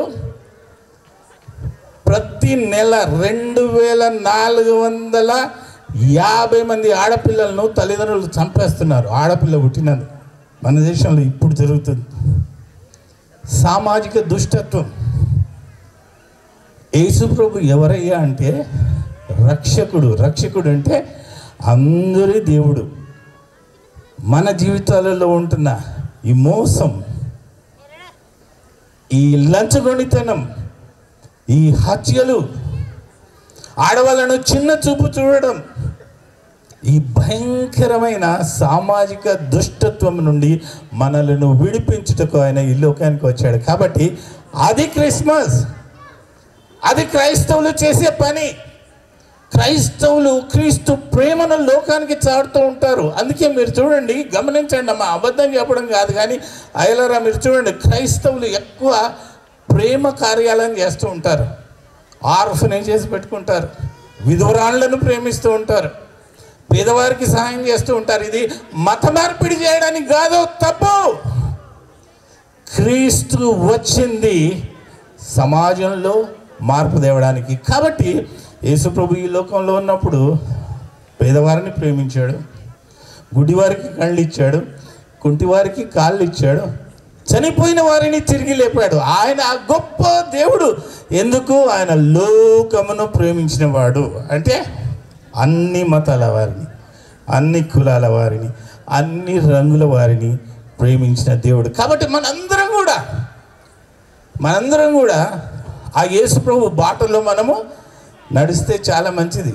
ప్రతి నెల 2450 మంది ఆడపిల్లలను తల్లిదండ్రులు చంపేస్తున్నారు. ఆడపిల్ల పుట్టినందుకు మన దేశంలో ఇప్పుడు జరుగుతుంది. సామాజిక దుష్టత్వం. యేసుప్రభు ఎవరయ్యా అంటే రక్షకుడు. రక్షకుడు అంటే అందరి దేవుడు. మన జీవితాలలో ఉంటున్న ఈ మోసం, ఈ లంచగొండితనం, ఈ హత్యలు, ఆడవాళ్ళను చిన్న చూపు చూడడం, ఈ భయంకరమైన సామాజిక దుష్టత్వం నుండి మనలను విడిపించుటకు ఆయన ఈ లోకానికి వచ్చాడు. కాబట్టి అది క్రిస్మస్, అది క్రైస్తవులు చేసే పని. క్రైస్తవులు క్రీస్తు ప్రేమను లోకానికి చాటుతూ ఉంటారు. అందుకే మీరు చూడండి, గమనించండి అమ్మా, అబద్ధం చెప్పడం కాదు కానీ అయలరా, మీరు చూడండి, క్రైస్తవులు ఎక్కువ ప్రేమ కార్యాలను చేస్తూ ఉంటారు. ఆర్ఫనేజెస్ పెట్టుకుంటారు, విధవరాళ్లను ప్రేమిస్తూ ఉంటారు, పేదవారికి సహాయం చేస్తూ ఉంటారు. ఇది మత మార్పిడి చేయడానికి కాదు, తప్పు. క్రీస్తు వచ్చింది సమాజంలో మార్పు తేవడానికి. కాబట్టి యేసుప్రభు ఈ లోకంలో ఉన్నప్పుడు పేదవారిని ప్రేమించాడు, గుడివారికి కళ్ళు ఇచ్చాడు, కుంటివారికి కాళ్ళు ఇచ్చాడు, చనిపోయిన వారిని తిరిగి లేపాడు. ఆయన గొప్ప దేవుడు. ఎందుకు? ఆయన లోకమును ప్రేమించిన వాడు. అంటే అన్ని మతాల వారిని, అన్ని కులాల వారిని, అన్ని రంగుల వారిని ప్రేమించిన దేవుడు. కాబట్టి మనందరం కూడా ఆ యేసు ప్రభు బాటలో మనము నడిస్తే చాలా మంచిది.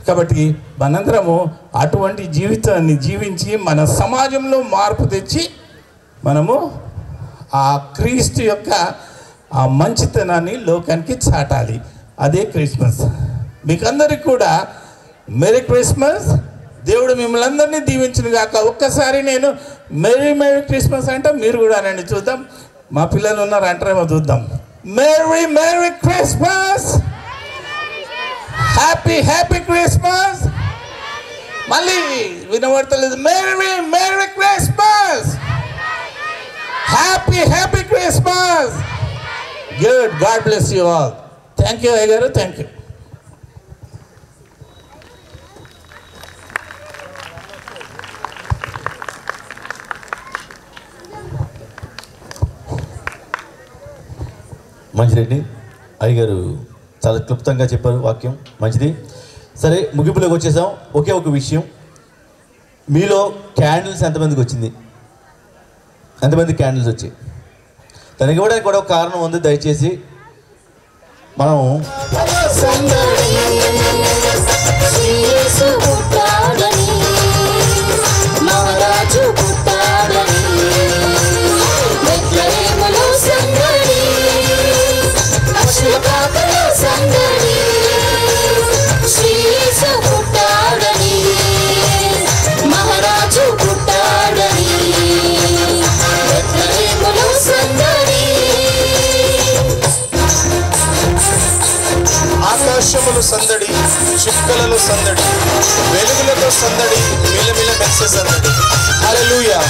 కాబట్టి మనందరము అటువంటి జీవితాన్ని జీవించి మన సమాజంలో మార్పు తెచ్చి మనము ఆ క్రీస్తు యొక్క ఆ మంచితనాన్ని లోకానికి చాటాలి. అదే క్రిస్మస్. మీకు అందరికి కూడా మెరీ క్రిస్మస్. దేవుడు మిమ్మల్ని అందరినీ దీవించును గాక. ఒక్కసారి నేను మెరీ మెరీ క్రిస్మస్ అంటే మీరు కూడా అనండి, చూద్దాం. మా పిల్లలు ఉన్నారు అంటారేమో, చూద్దాం. Merry merry Christmas, happy happy Christmas. మళ్ళీ వినబడతలేదు. Merry merry Christmas, happy happy Christmas. Good. God bless you all. Thank you అయ్య గారు. Thank you. మంచిదండి. అయ్యగారు చాలా క్లుప్తంగా చెప్పారు వాక్యం, మంచిది. సరే, ముగింపులోకి వచ్చేసాం. ఒకే ఒక విషయం, మీలో క్యాండిల్స్ ఎంతమందికి వచ్చింది? ఎంతమంది క్యాండిల్స్ వచ్చాయి? దానికి ఇవ్వడానికి కూడా ఒక కారణం ఉంది. దయచేసి మనం ఆకాశములు సందడి, చుక్కలలో సందడి, వెలుగులతో సందడి, మిలమిల మెరిసే సందడి. హల్లెలూయా.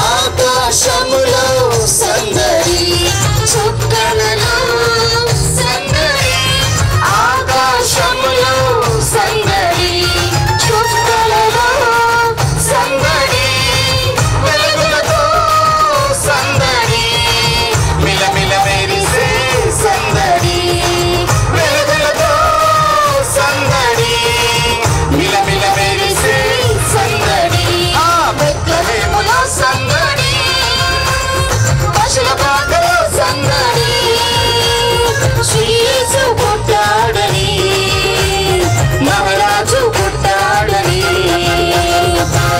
ఆకాశములో సందడి, చుక్కలలో సందడి, ఆకాశములో సందడి, చుక్కలలో సందడి, వెలుగులతో సందడి, మిలమిల మెరిసే సందడి, వెలుగులతో సందడి, మిలమిల మెరిసే సందడి. ఆ బెత్లెహేములో సందడి, పశుల పాకలో సందడి, శ్రీ యేసు పుట్టాడని, మహారాజు పుట్టాడని,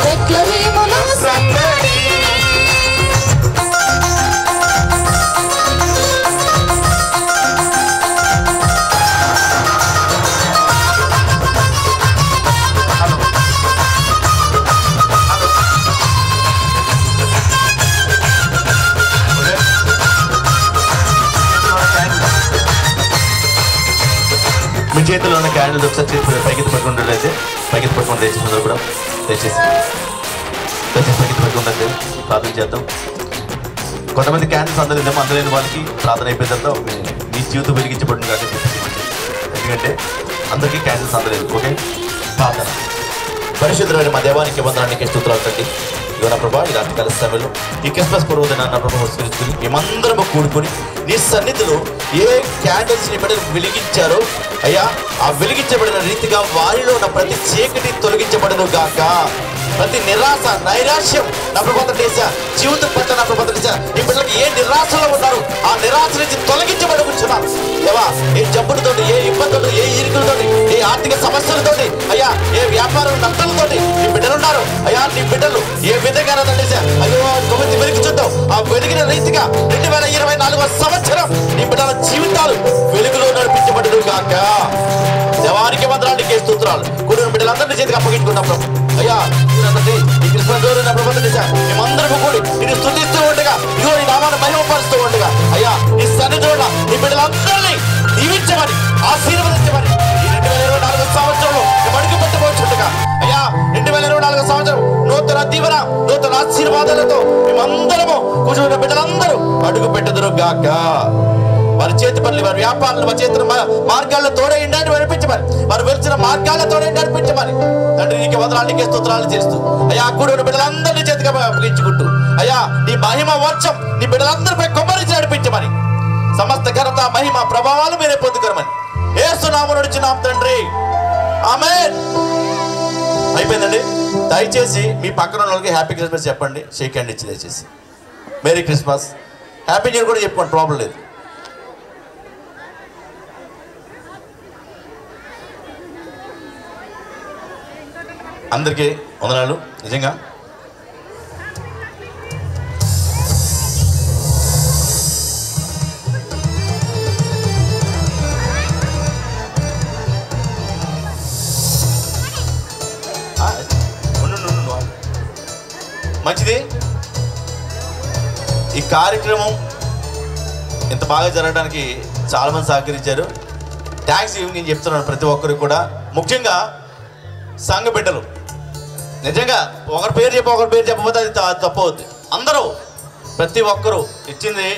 బెత్లెహేములో సందడి. మీ చేతిలో ఉన్న క్యాండిల్స్ ఒకసారి చేతి పైకి పట్టుకుంటే పైకి పట్టుకుని దయచేసి కూడా దయచేసి పైకి పట్టుకుంటే ప్రార్థన చేద్దాం. కొంతమంది క్యాండిల్స్ అందలేదేమో, అందలేని వాళ్ళకి ప్రార్థన అయిపోయిన తర్వాత మీ జీవితం వెలిగించబడింది కాబట్టి చెప్పేసి, ఎందుకంటే అందరికీ క్యాండిల్స్ అందలేదు. ఓకే, ప్రార్థన. పరిశుద్ధులైన మా దేవానికి వందనానికి స్తోత్రాలు తండ్రి. ఇవన్న ప్రభా, ఈ రాత్రికాల సమయంలో ఈ క్రిస్మస్ పర్వదినాన్ని నా ప్రభావం స్మరించుకుని మేమందరము కూడుకొని నీ సన్నిధిలో ఏ క్యాండిల్స్ ని బిడ్డలు వెలిగించారో అయ్యా, ఆ వెలిగించబడిన రీతిగా వారిలో ఉన్న ప్రతి చీకటి తొలగించబడను గాక. ప్రతి నిరాశ, నైరాశ్యం నా ప్రభుత్వం చేశా, జీవితం పట్ల నా ప్రభుత్వం చేశా, ఈ బిడ్డలకు ఏ నిరాశలో ఉన్నారు ఆ నిరాశ నుంచి తొలగించబడి కూర్చున్నాను దేవా. ఏ జబ్బులతోటి, ఏ ఇబ్బందులతో, ఏ ఇరుకులతోటి, ఏ ఆర్థిక సమస్యలతోటి అయ్యా, ఏ వ్యాపార నష్టాలతోటి నీ బిడ్డలు ఉన్నారు అయ్యా. నీ బిడ్డలు ఏ విధంగా చేశా అయ్యో వెలిగి చూద్దాం. ఆ వెలిగిన రీతిగా 2024 సంవత్సరం నీ బిడ్డల జీవితాలు వెలుగులో నడిపించబడును గాక. దేవానికి వందనాలు, నీకే స్తోత్రాలు. కూడిన బిడ్డలందరినీ చేతికి అప్పగించుకున్నాం ప్రభు. అయ్యా ఈ క్రిస్మస్ రోజు నా ప్రభుత్వం మేమందరూ కూడి నేను స్తుతిస్తూ ఉండగా, ఇదిగో నీ నామాన్ని మహిమపరుస్తూ ఉండగా, అయ్యా నీ సన్నిధిలో నీ బిడ్డలందరినీ దీవించమని, ఆశీర్వదించమని ఈ 2024 సంవత్సరంలో మేము అడుగు పెట్టబోతుండగా, అయ్యా 2024 సంవత్సరం నూతన దీవెన, నూతన ఆశీర్వాదాలతో మేమందరము కూర్చున్న బిడ్డలందరూ అడుగు పెట్టుదురు గాక. వారి చేతి పనులు, వారి వ్యాపారాలు, వారి చేతుల మార్గాల్లో తోడేయండి నడిపించమని, వారు వెలిచిన మార్గాల్లో తోడేయండి నడిపించమని తండ్రి నీకు వందనాలు, నీకే స్తోత్రాలు చేస్తూ, అయ్యా కూడి ఉన్న బిడ్డలందరినీ చేతిగా అప్పగించుకుంటూ, అయ్యా నీ మహిమ వర్షం నీ బిడ్డలందరిపై కుమ్మరించి నడిపించమని, సమస్త ఘనత మహిమ ప్రభావాలు మీరే పొందుకోమని యేసు నామమున నడుచున్నాం తండ్రి, ఆమేన్. అయిపోయిందండి. దయచేసి మీ పక్కన వాళ్ళకి హ్యాపీ క్రిస్మస్ చెప్పండి, షేక్ హ్యాండ్ ఇచ్చి దయచేసి merry Christmas, happy new year కూడా చెప్పుకోండి, ప్రాబ్లం లేదు. అందరికీ వందనాలు. నిజంగా మంచిది. ఈ కార్యక్రమం ఇంత బాగా జరగడానికి చాలామంది సహకరించారు. థ్యాంక్స్ నేను చెప్తున్నాను ప్రతి ఒక్కరికి కూడా, ముఖ్యంగా సంఘ బిడ్డలు. నిజంగా ఒకరి పేరు చెప్పకపోతే అది తప్పు అవుద్ది. అందరూ ప్రతి ఒక్కరూ ఇచ్చింది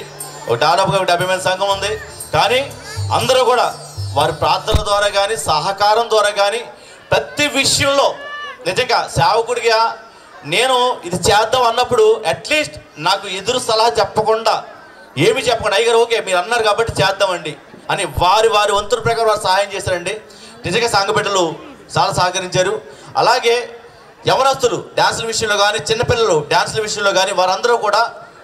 దాదాపుగా 70 మంది సంఘం ఉంది. కానీ అందరూ కూడా వారి ప్రార్థనల ద్వారా కానీ సహకారం ద్వారా కానీ ప్రతి విషయంలో నిజంగా సేవకుడిగా నేను ఇది చేద్దాం అన్నప్పుడు అట్లీస్ట్ నాకు ఎదురు సలహా చెప్పకుండా, ఏమి చెప్పకుండా, అయ్యారు ఓకే మీరు అన్నారు కాబట్టి చేద్దామండి అని వారి వంతుల ప్రకారం వారు సహాయం చేశారండి. నిజంగా సంఘ బిడ్డలు చాలా సహకరించారు. అలాగే యవనస్తులు డ్యాన్సుల విషయంలో కానీ, చిన్నపిల్లలు డ్యాన్సుల విషయంలో కానీ వారందరూ కూడా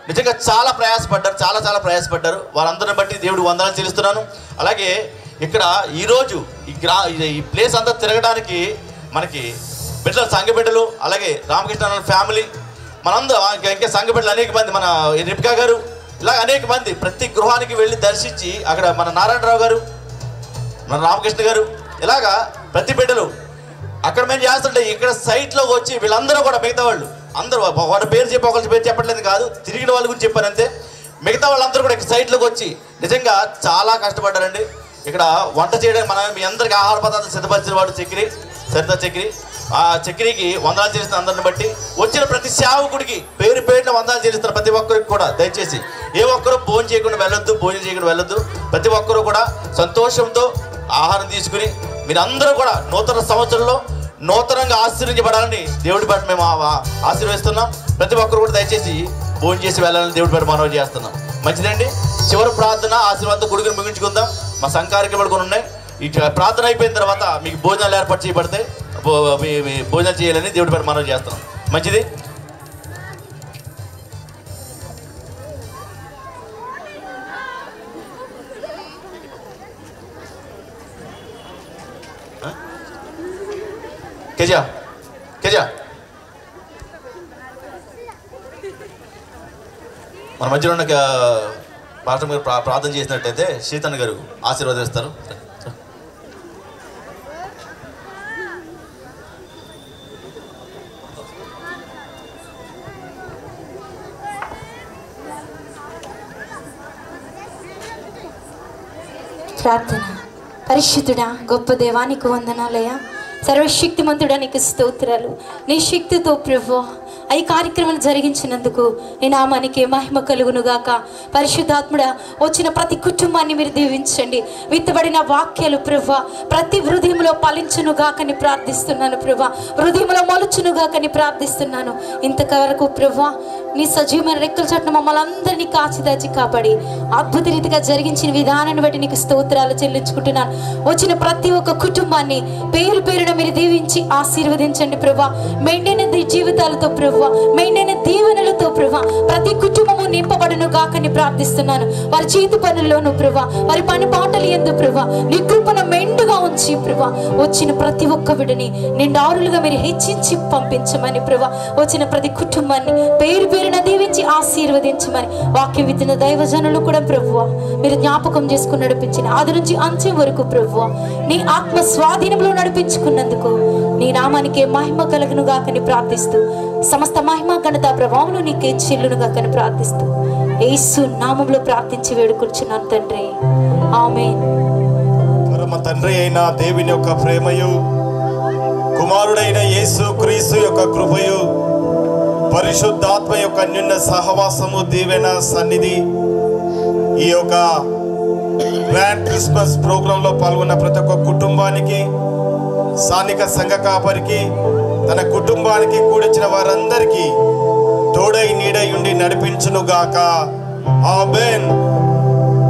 నిజంగా చాలా ప్రయాసపడ్డారు. వారందరిని బట్టి దేవుడికి వందనాలు చెల్లిస్తున్నాను. అలాగే ఇక్కడ ఈరోజు ఈ ప్లేస్ అంతా తిరగడానికి మనకి బిడ్డలు, సంఘ బిడ్డలు, అలాగే రామకృష్ణ ఫ్యామిలీ, మనందరం ఇంకా సంఘ బిడ్డలు అనేక మంది, మన రిపికా గారు, ఇలా అనేక మంది ప్రతి గృహానికి వెళ్ళి దర్శించి, అక్కడ మన నారాయణరావు గారు, మన రామకృష్ణ గారు, ఇలాగా ప్రతి బిడ్డలు అక్కడ మేము చేస్తుంటే ఇక్కడ సైట్లోకి వచ్చి వీళ్ళందరూ కూడా మిగతా వాళ్ళు అందరూ ఒకరి పేరు చెప్పట్లేదు కాదు, తిరిగిన వాళ్ళ గురించి చెప్పారంతే. మిగతా వాళ్ళందరూ కూడా ఇక్కడ సైట్లోకి వచ్చి నిజంగా చాలా కష్టపడ్డారండి. ఇక్కడ వంట చేయడానికి మీ అందరికీ ఆహార పదార్థాలు సిద్ధపరిచిన వాడు సరిత చక్రి, ఆ చక్రికి వందనాలు చేస్తున్న అందరిని బట్టి, వచ్చిన ప్రతి సేవకుడికి పేరున వందనాలు చేస్తున్న ప్రతి ఒక్కరికి కూడా దయచేసి ఏ ఒక్కరూ భోజనం చేయకుండా వెళ్ళొద్దు. ప్రతి ఒక్కరూ కూడా సంతోషంతో ఆహారం తీసుకుని మీరందరూ కూడా నూతన సంవత్సరంలో నూతనంగా ఆశీర్వదించబడాలని దేవుడి బట్టి మేము ఆశీర్వదిస్తున్నాం. ప్రతి ఒక్కరు కూడా దయచేసి భోజనం చేసి వెళ్ళాలని దేవుడి బట్టి మనవి చేస్తున్నాం. మంచిదండి. చివరి ప్రార్థన ఆశీర్వాదంతో గుడిని ముగించుకుందాం. మా సంఘానికి పడుకొని ఉన్నాయి. ఈ ప్రార్థన అయిపోయిన తర్వాత మీకు భోజనాలు ఏర్పాటు చేయబడతాయి, భోజనాలు చేయాలని దేవుడి బట్టి మనవి చేస్తున్నాం. మంచిది. కేజా మన మధ్యలో ఉన్న పాస్టర్ గారు ప్రార్థన చేసినట్టయితే శీతన్ గారు ఆశీర్వదిస్తారు. ప్రార్థన. పరిశుద్ధుడా, గొప్ప దేవానికి వందనాలయ్యా, సర్వశక్తిమంతుడా నీకు స్తోత్రాలు. నీ శక్తితో ప్రభువా ఈ కార్యక్రమం జరిగించినందుకు నీ నామానికి మహిమ కలుగునుగాక. పరిశుద్ధాత్ముడా, వచ్చిన ప్రతి కుటుంబాన్ని మీరు దీవించండి. విత్తబడిన వాక్యాలు ప్రభువా ప్రతి హృదయంలో ఫలించునుగాకని ప్రార్థిస్తున్నాను. ప్రభువా హృదయంలో మొలుచునుగాకని ప్రార్థిస్తున్నాను. ఇంతవరకు ప్రభువా నీ సజీవమైన రెక్కల చోట్ల మమ్మల్ని అందరినీ కాచిదాచి కాపాడి అద్భుత రీతిగా జరిగించిన విధానాన్ని బట్టి నీకు స్తోత్రాలు చెల్లించుకుంటున్నాను. వచ్చిన ప్రతి ఒక్క కుటుంబాన్ని పేరున మీరు దీవించి ఆశీర్వదించండి ప్రభువా. మెండైన జీవితాలతో ప్రభువా, మెండైన దీవెనలతో ప్రభువా ప్రతి కుటుంబము నింపబడును గాకని ప్రార్థిస్తున్నాను. వారి చేతి పనుల్లోనూ ప్రభువా, వారి పని పాటలు యందు ప్రభువా నీ కృపను మెండుగా ఉంచి ప్రభా వచ్చిన ప్రతి ఒక్క విడిని నిండారులుగా మీరు హెచ్చించి పంపించమని ప్రభా వచ్చిన ప్రతి కుటుంబాన్ని పేరు పేరున దీవించి ఆశీర్వదించమని వాక్యం విత్తిన దైవజనులు కూడా ప్రభువా మీరు జ్ఞాపకం చేసుకుని నడిపించిన ఆది నుంచి అంచె వరకు ప్రభువా నీ ఆత్మ స్వాధీనంలో నడిపించుకున్నందుకు నీ నామానికే మహిమ కలుగును గాకని ప్రార్థిస్తూ సమస్త మహిమ ఘనత ప్రభావం నీకే చెల్లును గాకని ప్రార్థిస్తూ యేసు నామములో ప్రార్థించి వేడుకొచ్చున్నాను తండ్రి ఆమేన్. పరమ తండ్రి అయిన దేవుని యొక్క ప్రేమయు కుమారుడైన యేసు క్రీస్తు యొక్క కృపయు పరిశుద్ధాత్మ యొక్క అన్యోన్య సహవాసము దీవెన సన్నిధి ఈ యొక్క గ్రాండ్ క్రిస్మస్ ప్రోగ్రాంలో పాల్గొన్న ప్రతి ఒక్క కుటుంబానికి స్థానిక సంఘ కాపరికి తన కుటుంబానికి కూడిచిన వారందరికీ తోడై నీడై ఉండి నడిపించును గాక ఆమేన్.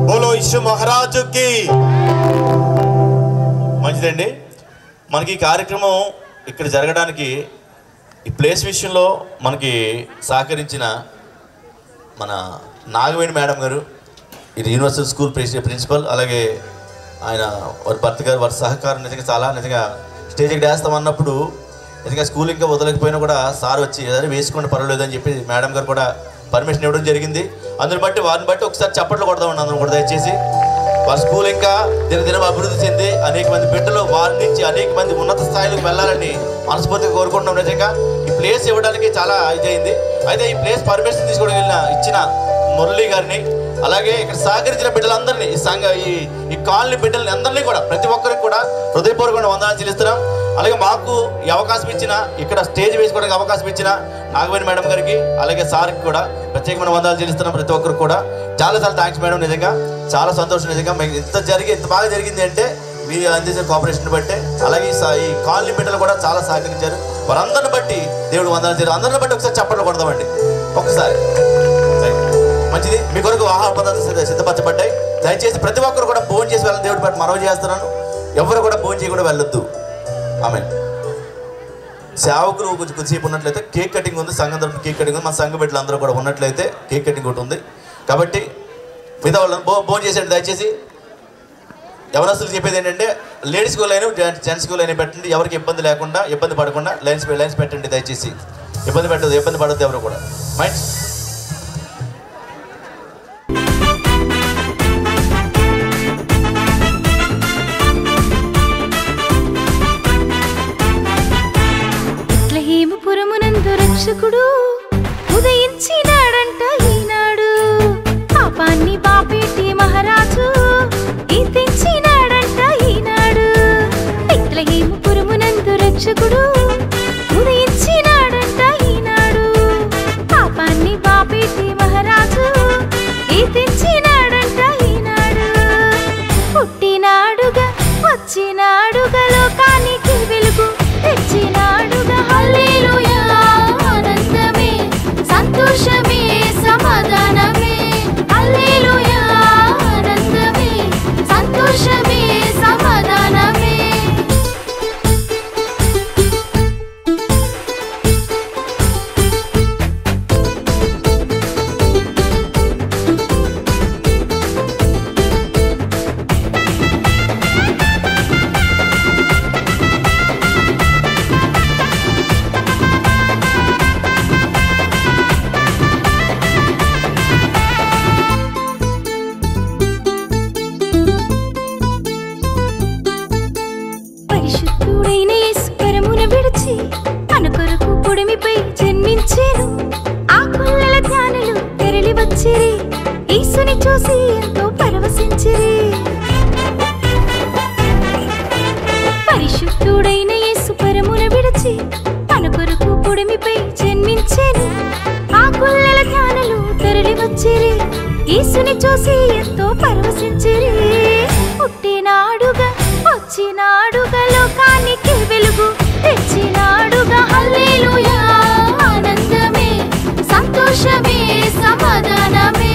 బోలో యేసు మహారాజుకి. మంచిదండి. మనకి ఈ కార్యక్రమం ఇక్కడ జరగడానికి ఈ ప్లేస్ విషయంలో మనకి సహకరించిన మన నాగవేణి మేడం గారు, ఇది యూనివర్సల్ స్కూల్ ప్రిన్సిపల్, అలాగే ఆయన వారి భర్త గారు, వారి సహకారం నిజంగా స్టేజ్ ఎక్కడ వేస్తామన్నప్పుడు నిజంగా స్కూల్ ఇంకా వదలకపోయినా కూడా సార్ వచ్చి ఏదైనా వేసుకోండి పర్వాలేదు అని చెప్పి మేడం గారు కూడా పర్మిషన్ ఇవ్వడం జరిగింది. అందుని బట్టి వారిని బట్టి ఒకసారి చప్పట్లు కొడదామండి అందరం కూడా దయచేసి. వారి స్కూల్ ఇంకా దినదినం అభివృద్ధి చెంది అనేక మంది బిడ్డలు వారి నుంచి అనేక మంది ఉన్నత స్థాయిలకు వెళ్ళాలని మనస్ఫూర్తిగా కోరుకుంటున్నాం. నిజంగా ఈ ప్లేస్ ఇవ్వడానికి చాలా ఇదైంది. అయితే ఈ ప్లేస్ పర్మిషన్ తీసుకోవడం ఇచ్చిన మురళీ గారిని, అలాగే ఇక్కడ సహకరించిన బిడ్డలందరినీ, ఈ కాలనీ బిడ్డలని అందరినీ కూడా ప్రతి ఒక్కరికి కూడా హృదయపూర్వకంగా వందనాలు చెల్లిస్తున్నాం. అలాగే మాకు ఈ అవకాశం ఇచ్చిన, ఇక్కడ స్టేజ్ వేసుకోవడానికి అవకాశం ఇచ్చిన నాగవేణి మేడం గారికి, అలాగే సార్కి కూడా ప్రత్యేకమైన వందనాలు చెల్లిస్తున్నాం. ప్రతి ఒక్కరికి కూడా చాలా థ్యాంక్స్ మేడం. నిజంగా చాలా సంతోషం. నిజంగా మీకు ఇంత బాగా జరిగింది అంటే మీరు అందించిన కోఆపరేషన్ బట్టే, అలాగే ఈ కాలనీ బిడ్డలు కూడా చాలా సహకరించారు. వారందరిని బట్టి దేవుడు వందనాలు చేయాలి. అందరిని బట్టి ఒకసారి చప్పట్లు కొడదామండి ఒక్కసారి. మంచిది. మీ కొరకు ఆహార పదార్థాలు సిద్ధపరచబడ్డాయి. దయచేసి ప్రతి ఒక్కరు కూడా భోజనం చేసి వెళ్ళని దేవుడి బట్టి మనవి చేస్తున్నాను. ఎవరు కూడా భోజనం చేయకుండా వెళ్ళొద్దు. ఆమేన్. సేవకులు కొద్దిసేపు ఉన్నట్లయితే కేక్ కటింగ్ ఉంది, సంఘం తరపున కేక్ కటింగ్ ఉంది. మన సంఘ బిడ్డలు అందరూ కూడా ఉన్నట్లయితే కేక్ కటింగ్ ఒకటి ఉంది. కాబట్టి మిగతా వాళ్ళని భోజనం చేసేయండి దయచేసి. ఎవరసలు చెప్పేది ఏంటంటే లేడీస్ స్కూల్ అయినా జెంట్స్ స్కూల్ అయినా పెట్టండి. ఎవరికి ఇబ్బంది లేకుండా, ఇబ్బంది పడకుండా లైన్స్ పెట్టండి దయచేసి. ఇబ్బంది పడద్దు ఎవరు కూడా. మైండ్ పురమునందు రక్షకుడు ఉదయించినాడంట ఈనాడు, పాపాన్ని బాపేటి మహారాజు తెచ్చినాడంట ఈనాడు. బెత్లెహేము పురమునందు రక్షకుడు ఉదయించినాడంట ఈనాడు, పాపాన్ని బాపేటి మహారాజు తెచ్చినాడంట ఈనాడు. పుట్టినాడుగా వచ్చినాడుగా లోకానికి వెలుగు తెచ్చినాడుగా. హల్లెలూయా ఆనందమే సంతోషమే సమాధానమే. హల్లెలూయా ఆనందమే సంతోషమే సమాధానమే. యేసుని చూసి ఎంతో పరవశించిరి. పరిశుద్ధుడైన యేసు పరమున విడిచి తన కొరకు పుడిమిపై జన్మించెను. ఆ గొల్లల జ్ఞానులు తరలి వచ్చిరి. యేసుని చూసి ఎంతో పరవశించిరి. పుట్టినాడుగా వచ్చినాడుగా లోకానికి వెలుగు తెచ్చినాడుగా. హల్లెలూయా ఆనందమే సంతోషమే సమాధానమే.